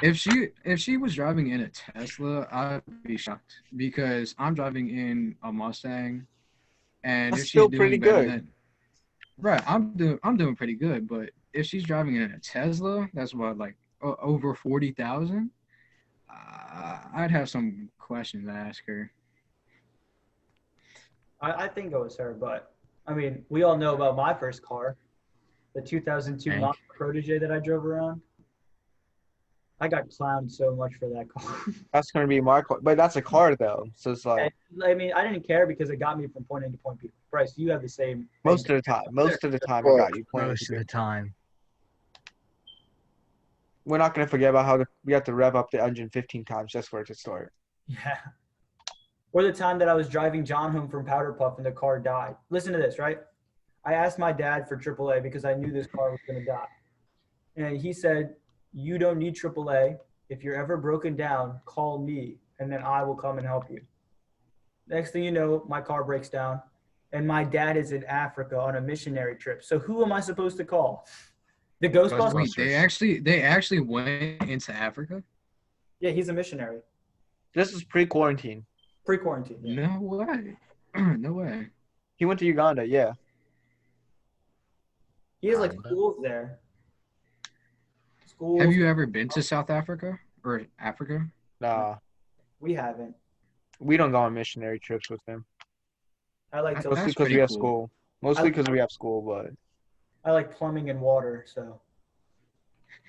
B: If she was driving in a Tesla, I'd be shocked because I'm driving in a Mustang, and
C: That's
B: if she's
C: still pretty
B: doing better
C: good.
B: than right, I'm doing pretty good. But if she's driving in a Tesla, that's what like over 40,000. I'd have some questions to ask her.
A: I think it was her, but I mean, we all know about my first car, the 2002
D: Hank.
A: Mazda Protege that I drove around. I got clowned so much for that car.
C: That's gonna be my car, but that's a car though. So it's like
A: I mean, I didn't care because it got me from point A to point B. Bryce, you have the same
C: most
A: thing.
C: of the time. Most of the time, I
E: Well,
C: got you playing.
D: Most of the time.
C: We're not gonna forget about how we have to rev up the engine 15 times just for it to start.
A: Yeah. Or the time that I was driving John home from Powder Puff and the car died. Listen to this, right? I asked my dad for AAA because I knew this car was going to die. And he said, "You don't need AAA. If you're ever broken down, call me and then I will come and help you." Next thing you know, my car breaks down and my dad is in Africa on a missionary trip. So who am I supposed to call? The Ghostbusters?
B: Wait, they actually went into Africa?
A: Yeah, he's a missionary.
C: This is pre-quarantine.
A: Pre-quarantine. Yeah.
B: No way. No way.
C: He went to Uganda. Yeah.
A: He has like
D: Kinda.
A: schools there. Schools.
B: Have you ever been to South Africa or Africa?
C: Nah,
A: We haven't.
C: we don't go on missionary trips with him.
A: I like to.
C: Mostly
B: That's
C: because
B: pretty
C: we have
B: cool.
C: school. Mostly because we have school, but
A: I like plumbing and water. So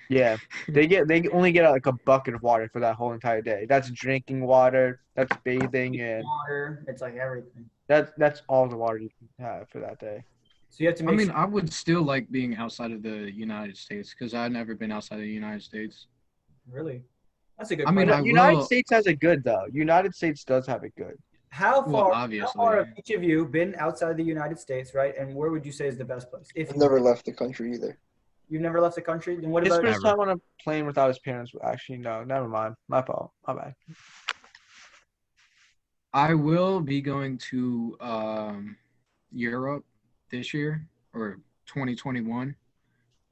C: yeah, they only get like a bucket of water for that whole entire day. That's drinking water. That's bathing, and
A: water. It's like everything.
C: that's all the water you can have for that day.
A: So you have to
B: I
A: make.
B: mean,
A: sure,
B: I would still like being outside of the United States because I've never been outside of the United States.
A: really, that's a good.
B: I mean,
A: question.
B: I
C: United
B: will.
C: States has it good though. United States does have it good.
A: How
B: Well,
A: far?
B: obviously.
A: How far have each of you been outside the United States, right? And where would you say is the best place? If
E: I've never left the country either.
A: you've never left the country, then what
C: His
A: about?
C: first
D: Never.
C: time on a plane without his parents. Actually, no, never mind. My fault. My bad.
B: I will be going to Europe this year or 2021,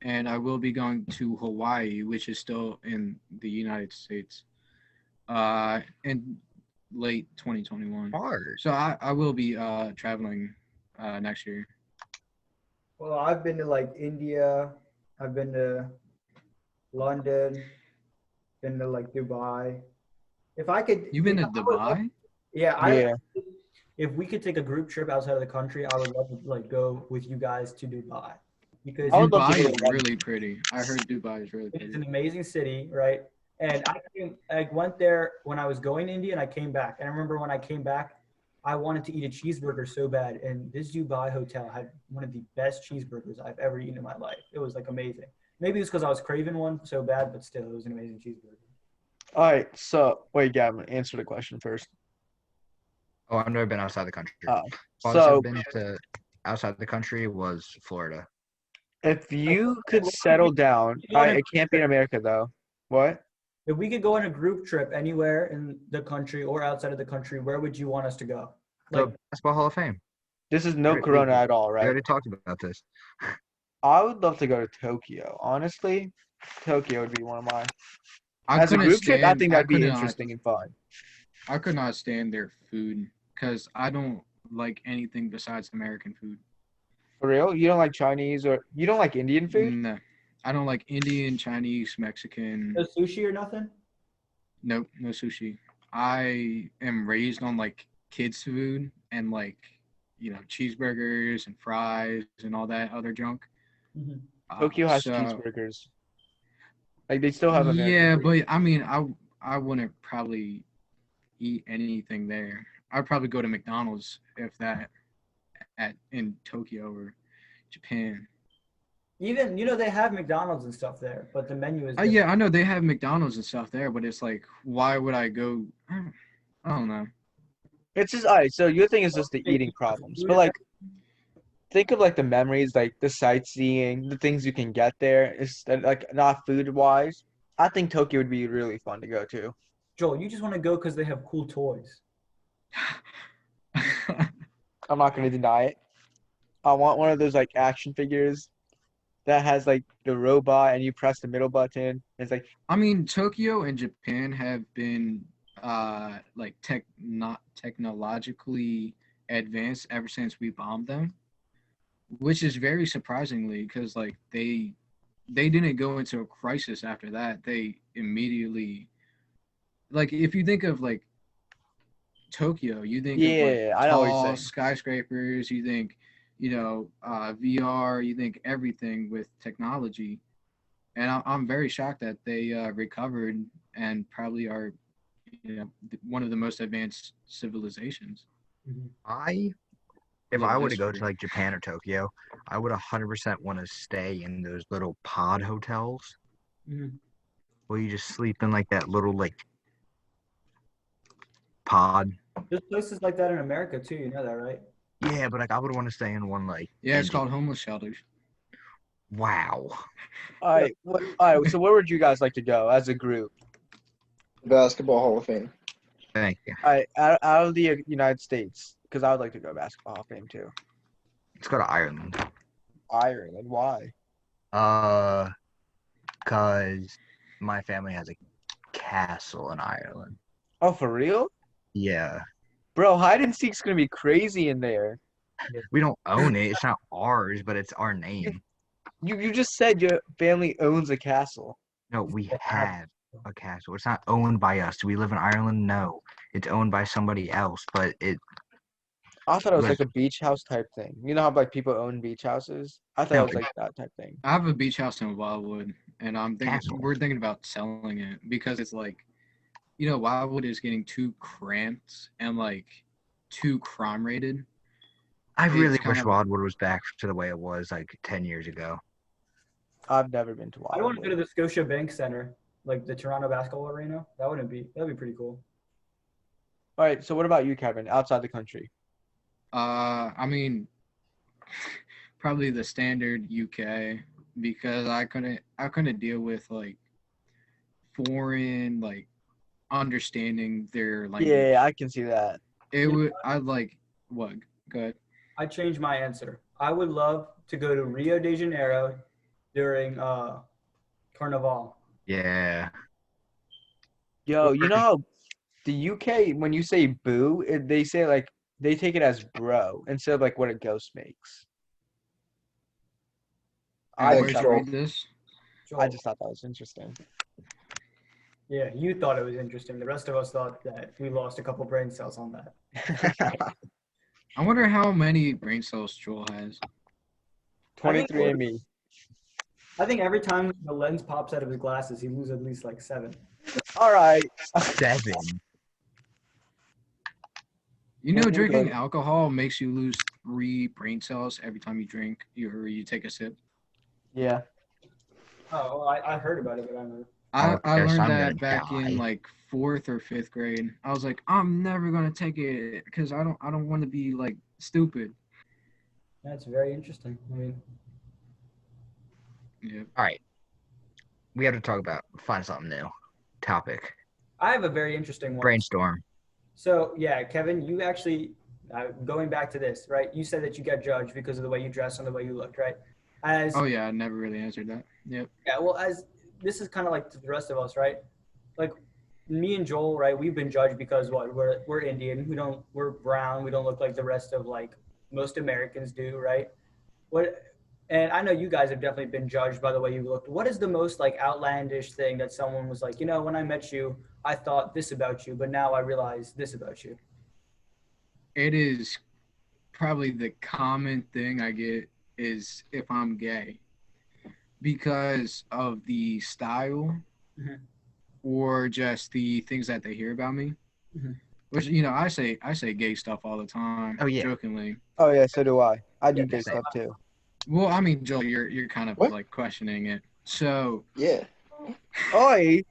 B: and I will be going to Hawaii, which is still in the United States, in late 2021.
D: Hard.
B: So I will be traveling next year.
A: Well, I've been to like India. I've been to London. Been to like Dubai. If I could.
B: You've been to
A: I would love-
B: Dubai?
A: Yeah,
C: Yeah.
A: If we could take a group trip outside of the country, I would love to like go with you guys to Dubai because
C: I would love to
B: Dubai
C: go
B: is
C: to London.
B: really pretty. I heard Dubai is really
A: it's an
B: pretty.
A: amazing city, right? And I went there when I was going to India and I came back. And I remember when I came back, I wanted to eat a cheeseburger so bad. And this Dubai hotel had one of the best cheeseburgers I've ever eaten in my life. It was like amazing. Maybe it's because I was craving one so bad, but still, it was an amazing cheeseburger.
C: All right. So wait, Gavin, answer the question first.
D: Oh, I've never been outside the country.
C: Oh,
D: Farthest
C: so
D: I've been to outside the country was Florida.
C: if you could settle down, it can't be in America though. What?
A: If we could go on a group trip anywhere in the country or outside of the country, where would you want us to go?
D: The
A: Like,
D: Basketball Hall of Fame.
C: This is no
D: We-
C: Corona at all,
D: We
C: right?
D: already talked about this.
C: I would love to go to Tokyo. Honestly, Tokyo would be one of mine.
B: I
C: As a
B: couldn't
C: group trip, I
B: stand-
C: think that'd be
B: could not-
C: interesting and fun.
B: I could not stand their food because I don't like anything besides American food.
C: For real? You don't like Chinese or you don't like Indian food?
B: No, I don't like Indian, Chinese, Mexican.
A: no sushi or nothing?
B: Nope, no sushi. I am raised on like kids food and like cheeseburgers and fries and all that other junk.
A: Mhm.
C: Tokyo has
B: So-
C: cheeseburgers. Like they still have American
B: Yeah,
C: food.
B: but I mean, I wouldn't probably eat anything there. I'd probably go to McDonald's if that in Tokyo or Japan.
A: Even they have McDonald's and stuff there, but the menu is different.
B: Yeah, I know they have McDonald's and stuff there, but it's like, why would I go? I don't know.
C: It's just all right. So your thing is just the eating problems, but like, think of like the memories, like the sightseeing, the things you can get there. Is like not food wise. I think Tokyo would be really fun to go to.
A: Joel, you just want to go because they have cool toys.
C: I'm not gonna deny it. I want one of those like action figures that has like the robot and you press the middle button. It's like
B: I mean, Tokyo and Japan have been like not technologically advanced ever since we bombed them, which is very surprisingly because like they didn't go into a crisis after that. They immediately, like, if you think of like Tokyo, you think of
C: yeah,
B: like
C: I know what you're
B: tall
C: saying.
B: skyscrapers, you think, VR, you think everything with technology. And I'm very shocked that they recovered and probably are, one of the most advanced civilizations.
D: If
B: Live
D: I were to go
B: history.
D: to like Japan or Tokyo, I would 100% want to stay in those little pod hotels
A: Mhm.
D: where you just sleep in like that little like pod.
A: There's places like that in America too. You know that, right?
D: Yeah, but like I would want to stay in one like.
B: Yeah, it's called homeless shelters.
D: Wow.
C: All right, all right. So where would you guys like to go as a group?
E: Basketball Hall of Fame.
D: Thank you.
C: All right, out of the United States, because I would like to go Basketball Hall of Fame too.
D: Let's go to Ireland.
C: Ireland, why?
D: Cause my family has a castle in Ireland.
C: Oh, for real?
D: Yeah.
C: Bro, hide and seek's gonna be crazy in there.
D: We don't own it. It's not ours, but it's our name.
C: You just said your family owns a castle.
D: No, we have a castle. It's not owned by us. Do we live in Ireland? No. It's owned by somebody else, but it
C: I thought it was
D: Like-
C: like a beach house type thing. You know how like people own beach houses? I thought
D: No,
C: it was like that type thing.
B: I have a beach house in Wildwood, and
D: Castle.
B: we're thinking about selling it because it's like, Wildwood is getting too cramped and like too crime rated.
D: I
B: It's
D: really
B: kind
D: wish
B: of-
D: Wildwood was back to the way it was like 10 years ago.
C: I've never been to
A: I want to go to
C: Wildwood.
A: the Scotia Bank Center, like the Toronto Basketball Arena. That'd be pretty cool.
C: All right, so what about you, Kevin? Outside the country?
B: I mean, probably the standard UK because I couldn't deal with like foreign like understanding their language.
C: Yeah, I can see that.
B: I'd like what? Go ahead.
A: I changed my answer. I would love to go to Rio de Janeiro during Carnival.
D: Yeah.
C: Yo, you know how the UK, when you say boo, they say like they take it as bro instead of like what a ghost makes. I
E: Thanks,
C: just,
B: Where'd
C: thought,
B: you
E: Joel.
B: read this?
C: I just thought that was interesting.
A: Yeah, you thought it was interesting. The rest of us thought that we lost a couple brain cells on that.
B: I wonder how many brain cells Joel has.
C: 23andMe.
A: I think every time the lens pops out of his glasses, he loses at least like 7.
C: All right.
D: 7.
B: Drinking alcohol makes you lose 3 brain cells every time you drink or you take a sip.
C: Yeah.
A: Oh, well, I heard about it, but I don't know.
B: I
D: yes,
B: learned
D: I'm
B: that
D: gonna
B: back
D: die.
B: in like 4th or 5th grade. I was like, I'm never gonna take it because I don't want to be like stupid.
A: That's very interesting. I mean,
B: Yeah.
D: All right. We have to find something new. Topic.
A: I have a very interesting one.
D: Brainstorm.
A: So, yeah, Kevin, you actually, going back to this, right? You said that you got judged because of the way you dressed and the way you looked, right?
B: Oh yeah, I never really answered that. Yep.
A: Yeah, well, as this is kind of like the rest of us, right? Like me and Joel, right? We've been judged because we're Indian. We're brown. We don't look like the rest of like most Americans do, right? And I know you guys have definitely been judged by the way you looked. What is the most like outlandish thing that someone was like, when I met you, I thought this about you, but now I realize this about you?
B: It is probably the common thing I get is if I'm gay because of the style
A: Mhm.
B: or just the things that they hear about me.
A: Mhm.
B: Which I say gay stuff all the time.
D: Oh, yeah.
B: Jokingly.
C: Oh yeah, so do I. I do
A: Yeah,
C: gay
D: same.
C: stuff too.
B: Well, I mean, Joel, you're kind of
E: What?
B: like questioning it. So
E: Yeah.
C: Oi.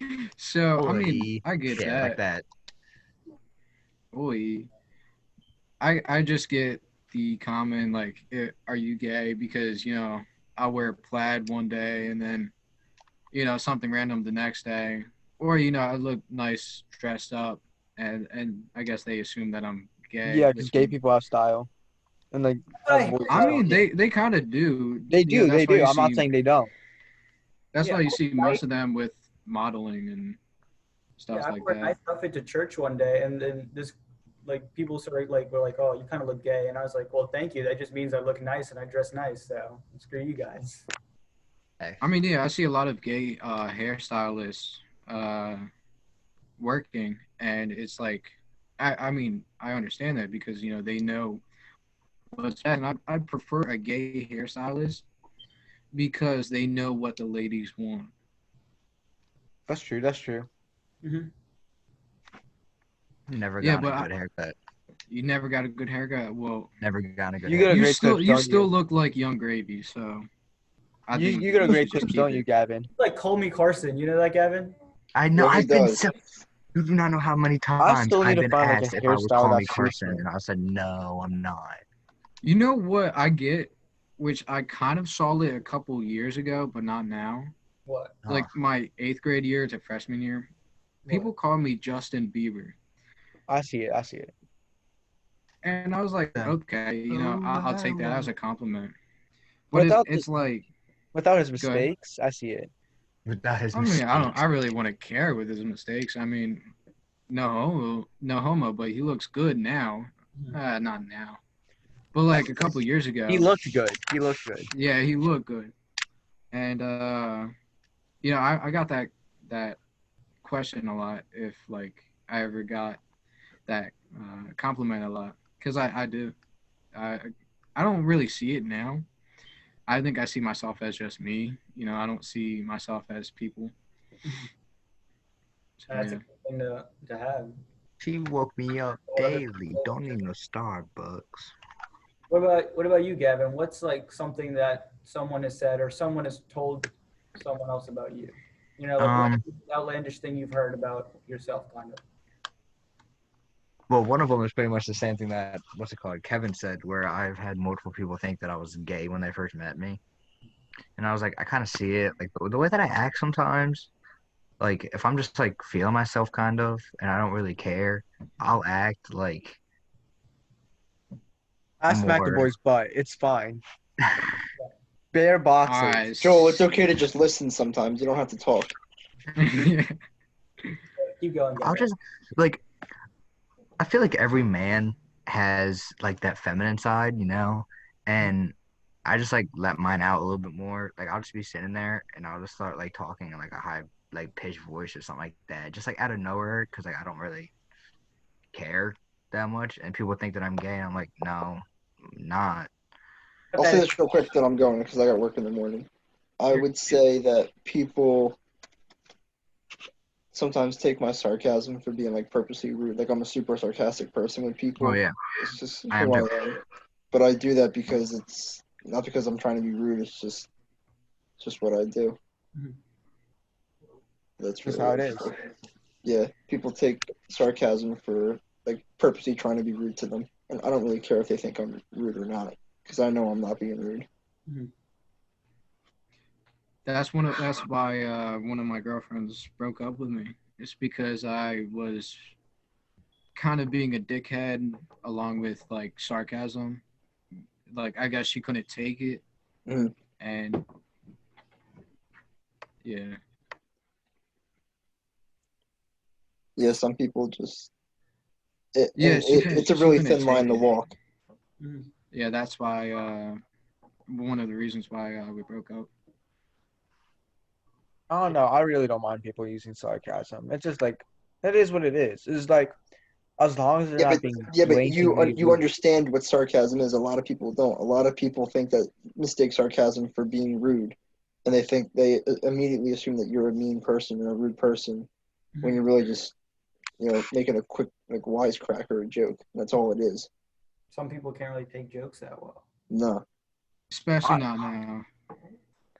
B: I mean,
D: Oi.
B: I get
D: Shit, like
B: that.
D: that.
B: Oi. I just get the comment like, "Are you gay?" Because I wear plaid one day and then something random the next day, or I look nice dressed up, and I guess they assume that I'm gay.
C: Yeah, because gay people have style, and like have voice
B: I
C: style.
B: mean, they kind of do.
C: They do.
B: That's
C: They
B: why
C: do.
B: you
C: I'm not
B: see.
C: saying they don't.
B: That's
A: Yeah,
B: why you see
A: I-
B: most of them with modeling and stuff
A: Yeah, I
B: like
A: wore
B: that.
A: nice outfit to church one day, and then this, like, people started were like, "Oh, you kind of look gay," and I was like, "Well, thank you. That just means I look nice and I dress nice. So screw you guys."
B: I mean, yeah, I see a lot of gay hairstylists working, and it's like, I mean, I understand that because they know what's that, and I prefer a gay hairstylist because they know what the ladies want.
C: That's true. That's true.
A: Mm-hmm.
D: Never
B: Yeah,
D: gotten
B: but
D: a good haircut.
B: you never got a good haircut. Well,
D: Never gotten a good
C: You get a
D: haircut.
C: great tips,
B: you
C: don't
B: still
C: you?
B: look like Young Gravy, so I
C: You
B: think
C: you get a
B: you
C: great
B: should just
C: tips,
B: keep
C: don't you,
B: it.
C: Gavin?
A: Like Colmy Carson, you know that, Gavin?
D: I know.
E: Yeah, he
D: I've been
E: does.
D: so. You do not know how many
C: I
D: times
C: still need
D: I've
C: to
D: been
C: find like a
D: asked if I was
C: hairstyle
D: Call Me
C: that suits
D: Carson,
C: me.
D: and I said no, I'm not.
B: You know what I get, which I kind of saw it a couple years ago, but not now.
A: What?
B: Like my 8th grade year to freshman year, people call me Justin Bieber,
C: I see it. I see it.
B: and I was like,
D: Yeah.
B: okay, I'll take that as a compliment. But
C: Without
B: it's like,
C: without his
B: go ahead.
C: mistakes, I see it.
D: Without his
B: I mean,
D: mistakes.
B: I really want to care with his mistakes. I mean, no homo, but he looks good now. Not now, but like a couple years ago.
C: He looked good. He looked good.
B: Yeah, he looked good, and I got that question a lot if like I ever got that compliment a lot because I do. I I don't really see it now. I think I see myself as just me. I don't see myself as people. So,
A: That's
B: yeah.
A: a good thing to have.
D: She woke me up daily. Don't need no Starbucks.
A: What about you, Gavin? What's like something that someone has said or someone has told someone else about you? Like what's the outlandish thing you've heard about yourself, kind of.
D: Well, one of them is pretty much the same thing that what's it called? Kevin said, where I've had multiple people think that I was gay when they first met me, and I was like, I kind of see it, like the way that I act sometimes. Like if I'm just like feeling myself kind of, and I don't really care, I'll act like
C: I smacked the
D: more.
C: boy's butt. It's fine. Bare boxes.
B: All right.
E: Joel, it's okay to just listen sometimes. You don't have to talk.
A: Keep going,
D: I'll
A: Gavin.
D: just like I feel like every man has like that feminine side, and I just like let mine out a little bit more. Like I'll just be sitting there and I'll just start like talking in like a high like pitched voice or something like that, just like out of nowhere, because like I don't really care that much, and people think that I'm gay. And I'm like, no, I'm not.
E: I'll say this real quick, then I'm going because I got work in the morning. I would say that people sometimes take my sarcasm for being like purposely rude. Like I'm a super sarcastic person with people.
D: Oh yeah,
E: It's just
D: I
E: who
D: am
E: I
D: too.
E: am. But I do that because it's not because I'm trying to be rude. It's just what I do.
A: Mhm.
E: That's
C: Just
E: really
C: how it is.
E: Yeah, people take sarcasm for like purposely trying to be rude to them, and I don't really care if they think I'm rude or not because I know I'm not being rude.
B: That's why one of my girlfriends broke up with me. It's because I was kind of being a dickhead along with like sarcasm. Like I guess she couldn't take it,
E: Mhm.
B: and yeah.
E: Yeah, some people just
B: Yeah,
E: it's a really thin line to walk.
B: Yeah, that's why one of the reasons why we broke up.
C: I don't know. I really don't mind people using sarcasm. It's just like it is what it is. It's like as long as they're not being
E: But you
C: blatantly
E: understand what sarcasm is. A lot of people don't. A lot of people think that mistake sarcasm for being rude, and they immediately assume that you're a mean person or a rude person when you're really just making a quick like wisecrack or a joke. That's all it is.
A: Some people can't really take jokes that well.
E: No,
B: Especially not now.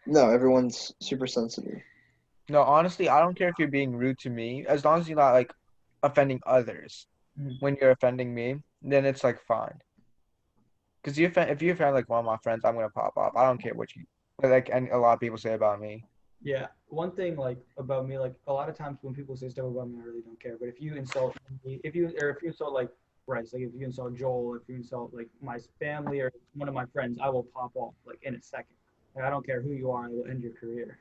E: no, everyone's super sensitive.
C: No, honestly, I don't care if you're being rude to me, as long as you're not like offending others.
A: Mhm.
C: When you're offending me, then it's like fine. Because if you offend like one of my friends, I'm gonna pop off. I don't care what you like, and a lot of people say about me.
A: Yeah, one thing like about me, like a lot of times when people say stuff about me, I really don't care. But if you insult me, if you insult like Bryce, like if you insult Joel, if you insult like my family or one of my friends, I will pop off like in a second. Like, I don't care who you are, I will end your career.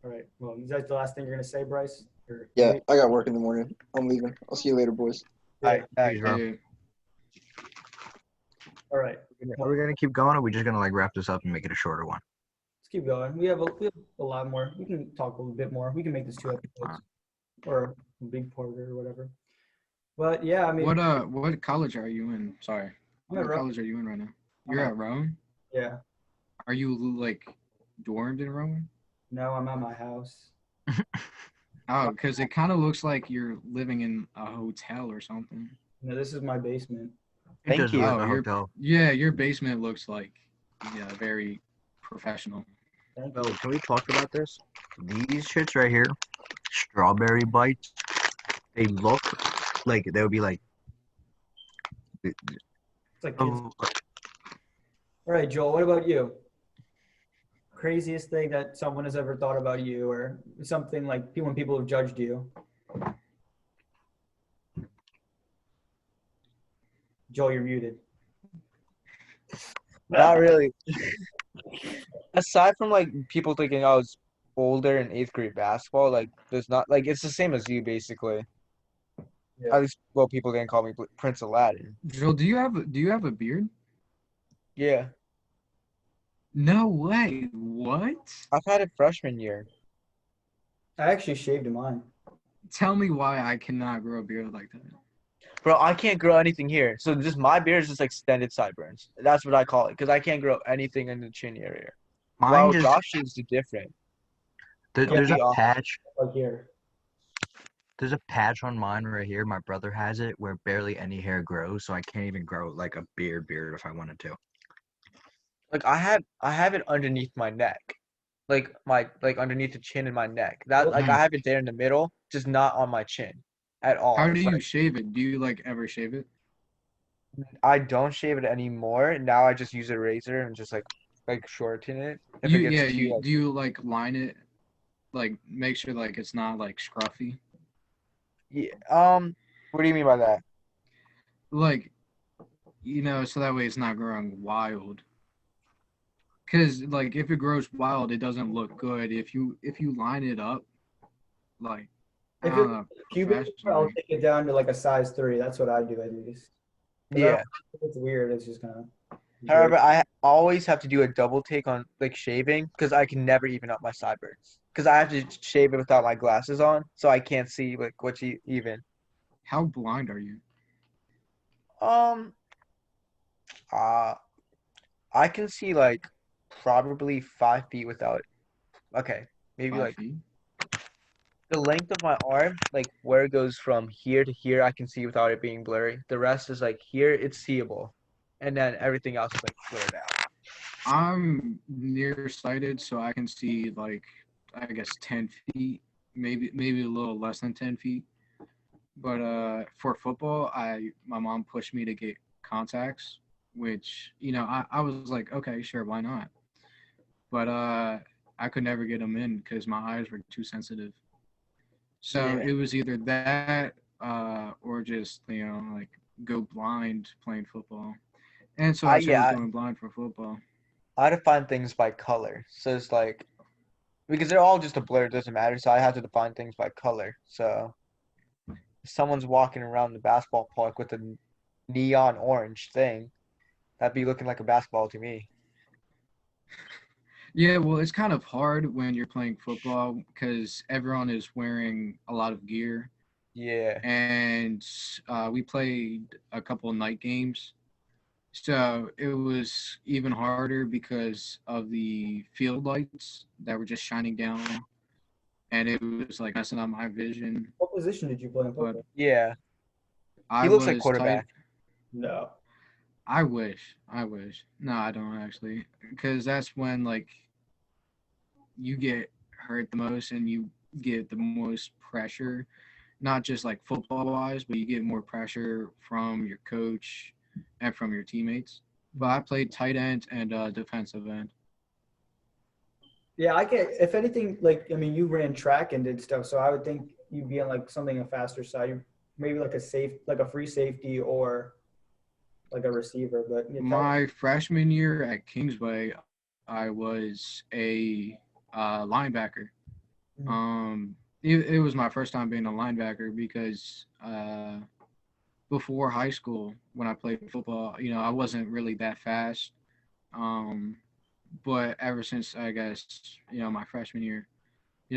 A: All right. Well, is that the last thing you're gonna say, Bryce? Or,
E: Yeah, I got work in the morning. I'm leaving. I'll see you later, boys.
A: Yeah.
D: Peace, bro.
B: Yeah.
A: All right.
D: Are we gonna keep going, or are we just gonna like wrap this up and make it a shorter one?
A: Let's keep going. We have a lot more. We can talk a little bit more. We can make this 2 episodes or a big part or whatever. But yeah, I mean,
B: What college are you in? Sorry.
A: I'm at
B: What
A: Ro-
B: college are you in right now? You're at Rowan?
A: yeah.
B: Are you like dormed in Rowan?
A: No, I'm at my house.
B: Oh, because it kind of looks like you're living in a hotel or something.
A: No, this is my basement.
D: It
C: Thank
D: does
C: you.
D: look like a
B: your
D: hotel.
B: your basement looks like very professional.
A: Thank
D: Well,
A: you.
D: can we talk about this? These shits right here, strawberry bites. They look like they would be like.
A: It's like kids.
D: Oh,
A: All right, Joel. What about you? Craziest thing that someone has ever thought about you, or something like when people have judged you. Joel, you're muted.
C: Not really. Aside from like people thinking I was older in 8th grade basketball, like there's not like it's the same as you basically.
A: Yeah.
C: At least, well, people didn't call me Prince Aladdin.
B: Joel, do you have a beard?
C: Yeah,
B: No way. What?
C: I've had it freshman year.
A: I actually shaved mine.
B: Tell me why I cannot grow a beard like that.
C: Bro, I can't grow anything here. So just my beard is just extended sideburns. That's what I call it because I can't grow anything in the chin area.
D: mine
C: Wow,
D: just
C: Josh is different.
D: there's a
C: Yeah.
D: patch.
A: Like here.
D: There's a patch on mine right here. My brother has it where barely any hair grows, so I can't even grow like a beard if I wanted to.
C: Like I have it underneath my neck. Like underneath the chin and my neck. That like I have it there in the middle, just not on my chin at all.
B: How do
C: It's
B: you
C: like,
B: shave it? Do you like ever shave it?
C: I don't shave it anymore. Now I just use a razor and just like shorten it. If
B: You
C: it gets
B: yeah,
C: too
B: you
C: like,
B: do you like line it, like make sure like it's not like scruffy?
C: yeah, what do you mean by that?
B: Like, so that way it's not growing wild. Cause like if it grows wild, it doesn't look good. If you line it up, like I
A: If
B: don't
A: it's
B: know,
A: pubic, I'll
B: professionally.
A: take it down to like a size 3. That's what I do at least. 'Cause
C: Yeah.
A: if it's weird, it's just kind of.
C: However, I always have to do a double take on like shaving because I can never even up my sideburns because I have to shave it without my glasses on, so I can't see like what's even.
B: How blind are you?
C: Um, uh, I can see like probably 5 feet without. Okay, maybe
B: 5
C: like
B: feet?
C: the length of my arm, like where it goes from here to here, I can see without it being blurry. The rest is like here, it's seeable, and then everything else is like blurred out.
B: I'm nearsighted, so I can see like I guess 10 feet, maybe a little less than 10 feet. But for football, my mom pushed me to get contacts, which I was like, okay, sure, why not? But I could never get them in because my eyes were too sensitive. So
C: Yeah.
B: it was either that or just like go blind playing football. And so that's what I was going blind for football.
C: I define things by color. So it's like because they're all just a blur, it doesn't matter. So I have to define things by color. So if someone's walking around the basketball park with a neon orange thing, that'd be looking like a basketball to me.
B: Yeah, well, it's kind of hard when you're playing football because everyone is wearing a lot of gear.
C: Yeah.
B: And we played a couple of night games. So it was even harder because of the field lights that were just shining down and it was like messing up my vision.
A: What position did you play in
B: But
A: football?
C: Yeah.
B: I
C: He looks like
B: was
C: quarterback.
B: tight.
A: No.
B: I wish. No, I don't actually, because that's when like you get hurt the most and you get the most pressure, not just like football wise, but you get more pressure from your coach and from your teammates. But I played tight end and defensive end.
A: Yeah, I get. If anything, like I mean, you ran track and did stuff, so I would think you'd be on like something a faster side. Maybe like a free safety or like a receiver. But yeah,
B: My freshman year at Kingsway, I was a linebacker. It was my first time being a linebacker because before high school, when I played football, I wasn't really that fast. But ever since I guess my freshman year,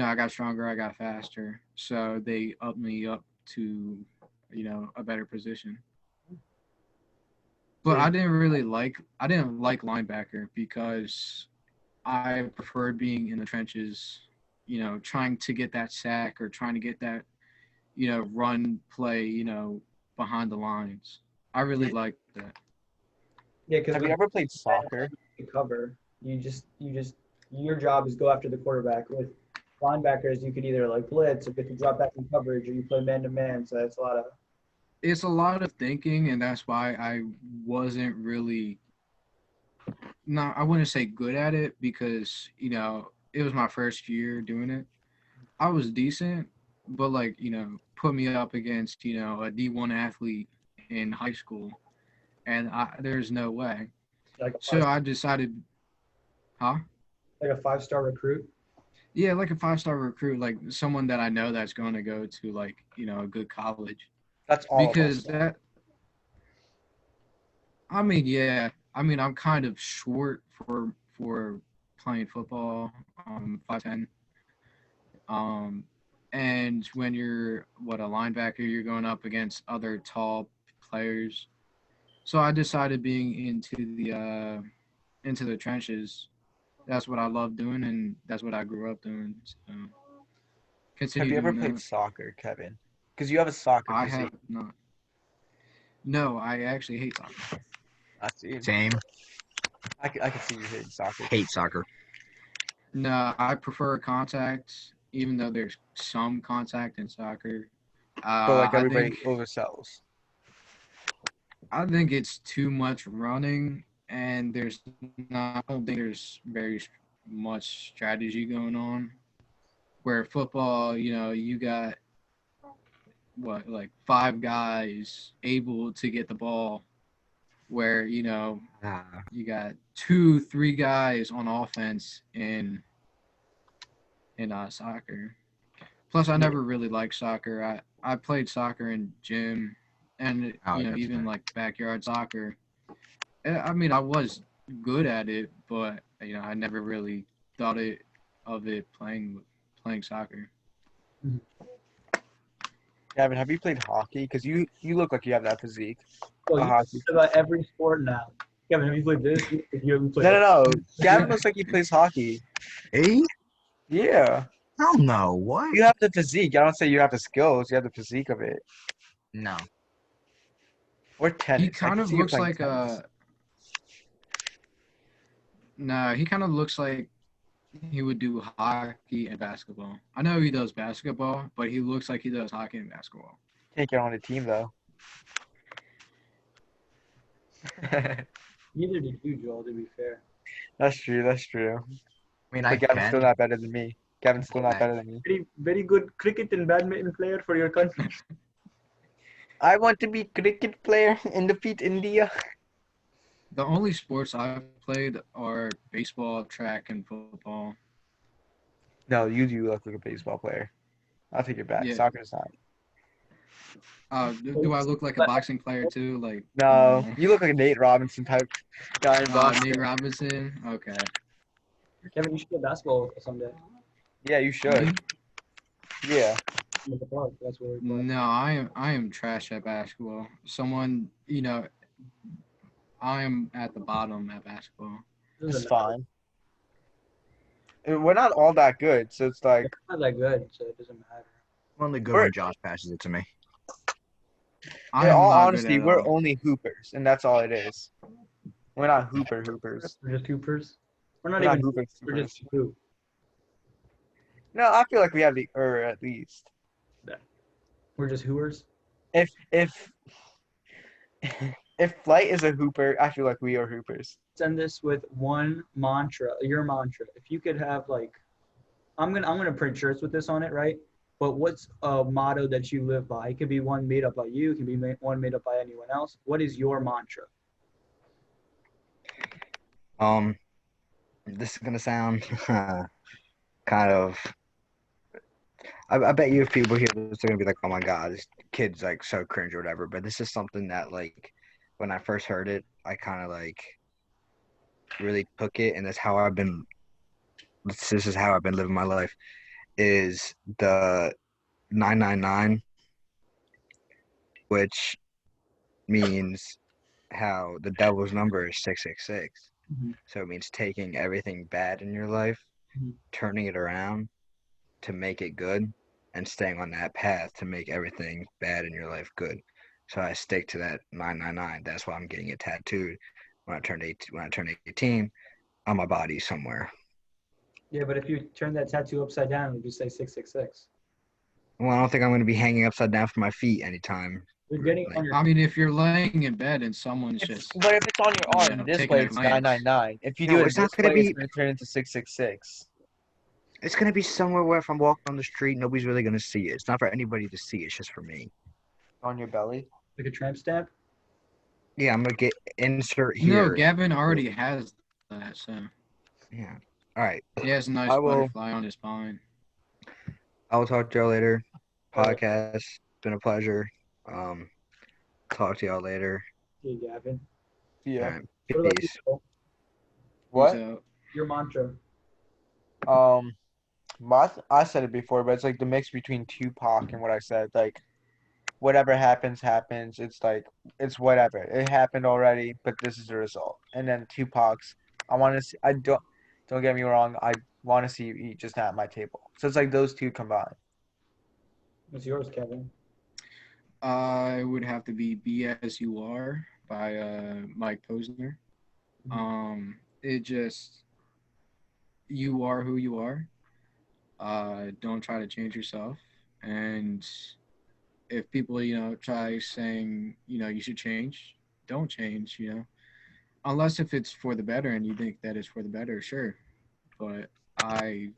B: I got stronger, I got faster, so they upped me up to a better position. But I didn't like linebacker because I preferred being in the trenches, trying to get that sack or trying to get that, run play, behind the lines. I really liked that.
A: yeah, because
C: Have you ever played soccer?
A: cover, your job is go after the quarterback. With linebackers, you could either like blitz or get to drop back in coverage, or you play man to man. So that's a lot of.
B: It's a lot of thinking, and that's why I wasn't really I wouldn't say good at it because it was my first year doing it. I was decent, but like put me up against a D1 athlete in high school, and there's no way.
A: Like
B: So I decided, huh?
A: like a 5-star recruit.
B: Yeah, like a 5-star recruit, like someone that I know that's going to go to like a good college.
C: That's all
B: Because
C: of us.
B: yeah, I'm kind of short for playing football. 5'10". And when you're a linebacker, you're going up against other tall players. So I decided being into the trenches. That's what I love doing, and that's what I grew up doing. So continue
C: Have you ever
B: doing
C: played
B: that.
C: soccer, Kevin? Because you have a soccer
B: I
C: physique.
B: have not. No, I actually hate soccer.
C: I see.
D: Same.
C: I can see you hating soccer.
D: Hate soccer.
B: No, I prefer contact, even though there's some contact in soccer.
C: But like everybody
B: I
C: oversells.
B: think it's too much running, and I don't think there's very much strategy going on. Where football, you got like 5 guys able to get the ball, where you got 2-3 guys on offense in soccer. Plus, I never really liked soccer. I played soccer in gym, and even like backyard soccer. I was good at it, but I never really thought of it playing soccer.
C: Gavin, have you played hockey? Because you look like you have that physique.
A: Well, you
C: Hockey.
A: about every sport now. Kevin, have you played this? You haven't played
C: No. Gavin looks like he plays hockey.
D: Hey?
C: Yeah.
D: Hell no. What?
C: You have the physique. I don't say you have the skills. You have the physique of it.
D: No.
C: Or tennis.
B: He kind of looks like No, he kind of looks like he would do hockey and basketball. I know he does basketball, but he looks like he does hockey and basketball.
C: Can't get on a team though.
A: Neither did you, Joel, to be fair.
C: That's true.
D: I mean,
C: But Gavin's still not better than me. Gavin's still not better than me.
A: Very, very good cricket and badminton player for your country.
C: I want to be cricket player and defeat India.
B: The only sports I've played are baseball, track, and football.
C: No, you do look like a baseball player. I'll take your back.
B: Yeah.
C: Soccer's not.
B: Do I look like a boxing player too? Like
C: No, you look like a Nate Robinson type guy in Boston.
B: Nate Robinson. Okay.
A: Kevin, you should play basketball with us someday.
C: Yeah, you should. Yeah.
A: At the park, that's where we play.
B: No, I am trash at basketball. Someone, I am at the bottom at basketball.
C: It's fine. We're not all that good, so it's like
A: It's not that good, so it doesn't matter.
D: I'm only good
C: We're-
D: when Josh passes it to me.
B: I
C: in
B: am
C: all
B: not
C: honesty,
B: good at
C: we're
B: all.
C: only hoopers, and that's all it is. We're not hoopers.
A: We're just hoopers. We're not
C: We're not
A: even.
C: hoopers.
A: We're just hoop.
C: No, I feel like we have the at least.
A: We're just hooers.
C: If if Flight is a hooper, I feel like we are hoopers.
A: Send this with one mantra. Your mantra. If you could have like, I'm gonna print shirts with this on it, right? But what's a motto that you live by? It could be one made up by you. It can be one made up by anyone else. What is your mantra?
D: This is gonna sound kind of. I bet you if people hear this, they're gonna be like, "Oh my god, this kid's like so cringe or whatever." But this is something that like, when I first heard it, I kind of like really took it, and that's how I've been. This is how I've been living my life. Is the 999, which means how the devil's number is 666.
A: Mhm.
D: So it means taking everything bad in your life,
A: Mhm.
D: turning it around to make it good, and staying on that path to make everything bad in your life good. So I stick to that 999. That's why I'm getting it tattooed when I turn 18 on my body somewhere.
A: Yeah, but if you turn that tattoo upside down, it would just say 666.
D: Well, I don't think I'm going to be hanging upside down for my feet anytime.
A: You're getting on your.
B: I mean, if you're laying in bed and someone's just
C: But if it's on your
B: Yeah,
C: arm this
B: taking
C: way,
B: a
C: it's
B: glance.
C: 999. If you
D: No,
C: do it
D: it's
C: this
D: not gonna
C: way,
D: be-
C: it's gonna turn into 666.
D: It's going to be somewhere where if I'm walking on the street, nobody's really going to see it. It's not for anybody to see. It's just for me.
C: On your belly.
A: Like a tramp stamp?
D: Yeah, I'm going to get insert
B: No,
D: here.
B: Gavin already has that, so
D: Yeah. All right.
B: he has a nice
D: I will-
B: butterfly on his spine.
D: I will talk to y'all later.
A: Alright.
D: Podcast. It's been a pleasure. Talk to y'all later.
A: Hey, Gavin.
C: Yeah.
D: All right.
A: What about you,
D: Peace.
A: Joel?
C: What?
B: So,
A: Your mantra.
C: I said it before, but it's like the mix between Tupac and what I said. Like, whatever happens, happens. It's like it's whatever. It happened already, but this is the result. And then Tupac's. I want to see. I don't get me wrong. I want to see you eat, just not at my table. So it's like those two combined.
A: What's yours, Kevin?
B: I would have to be As You Are by Mike Posner. It just you are who you are. Don't try to change yourself. And if people, try saying, you should change, don't change, Unless if it's for the better and you think that it's for the better, sure. But I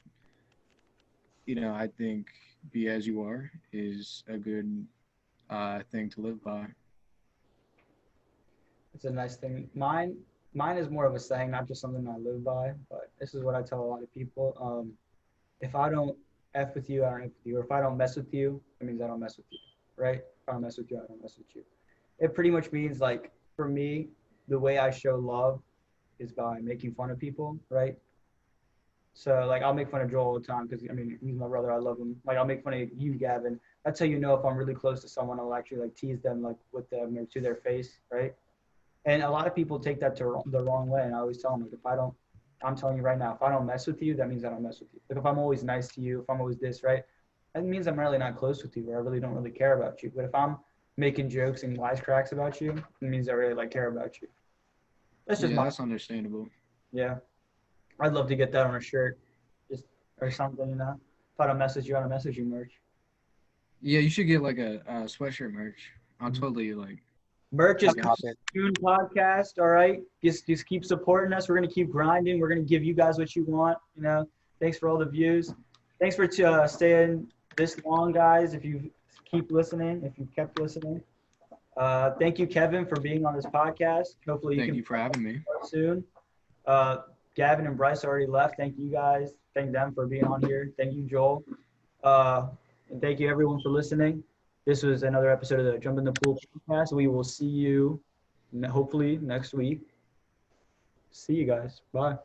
B: think be as you are is a good thing to live by.
A: It's a nice thing. Mine is more of a saying, not just something I live by, but this is what I tell a lot of people. If I don't F with you, I don't F with you. Or if I don't mess with you, it means I don't mess with you, right? If I don't mess with you, I don't mess with you. It pretty much means, like, for me, the way I show love is by making fun of people, right? So, like, I'll make fun of Joel all the time because, I mean, he's my brother. I love him. Like, I'll make fun of you, Gavin. That's how you know if I'm really close to someone. I'll actually, like, tease them, like, with them or to their face, right? And a lot of people take that to the wrong way. And I always tell them, like, I'm telling you right now, if I don't mess with you, that means I don't mess with you. Like, if I'm always nice to you, if I'm always this, right? That means I'm really not close with you, or I really don't really care about you. But if I'm making jokes and wisecracks about you, it means I really, like, care about you. That's just
B: That's understandable.
A: Yeah. I'd love to get that on a shirt, just or something, If I don't message you, I don't message you merch.
B: Yeah, you should get like a sweatshirt merch. I'll totally like.
A: Merch is
C: I'll cop it.
A: soon podcast, all right? Just keep supporting us. We're gonna keep grinding. We're gonna give you guys what you want. Thanks for all the views. Thanks for staying this long, guys. If you keep listening, if you kept listening, thank you, Kevin, for being on this podcast. Hopefully,
B: Thank you for having me.
A: Soon. Gavin and Brice already left. Thank you guys. Thank them for being on here. Thank you, Joel. And thank you, everyone, for listening. This was another episode of the Jump in the Pool podcast. We will see you hopefully next week. See you guys. Bye.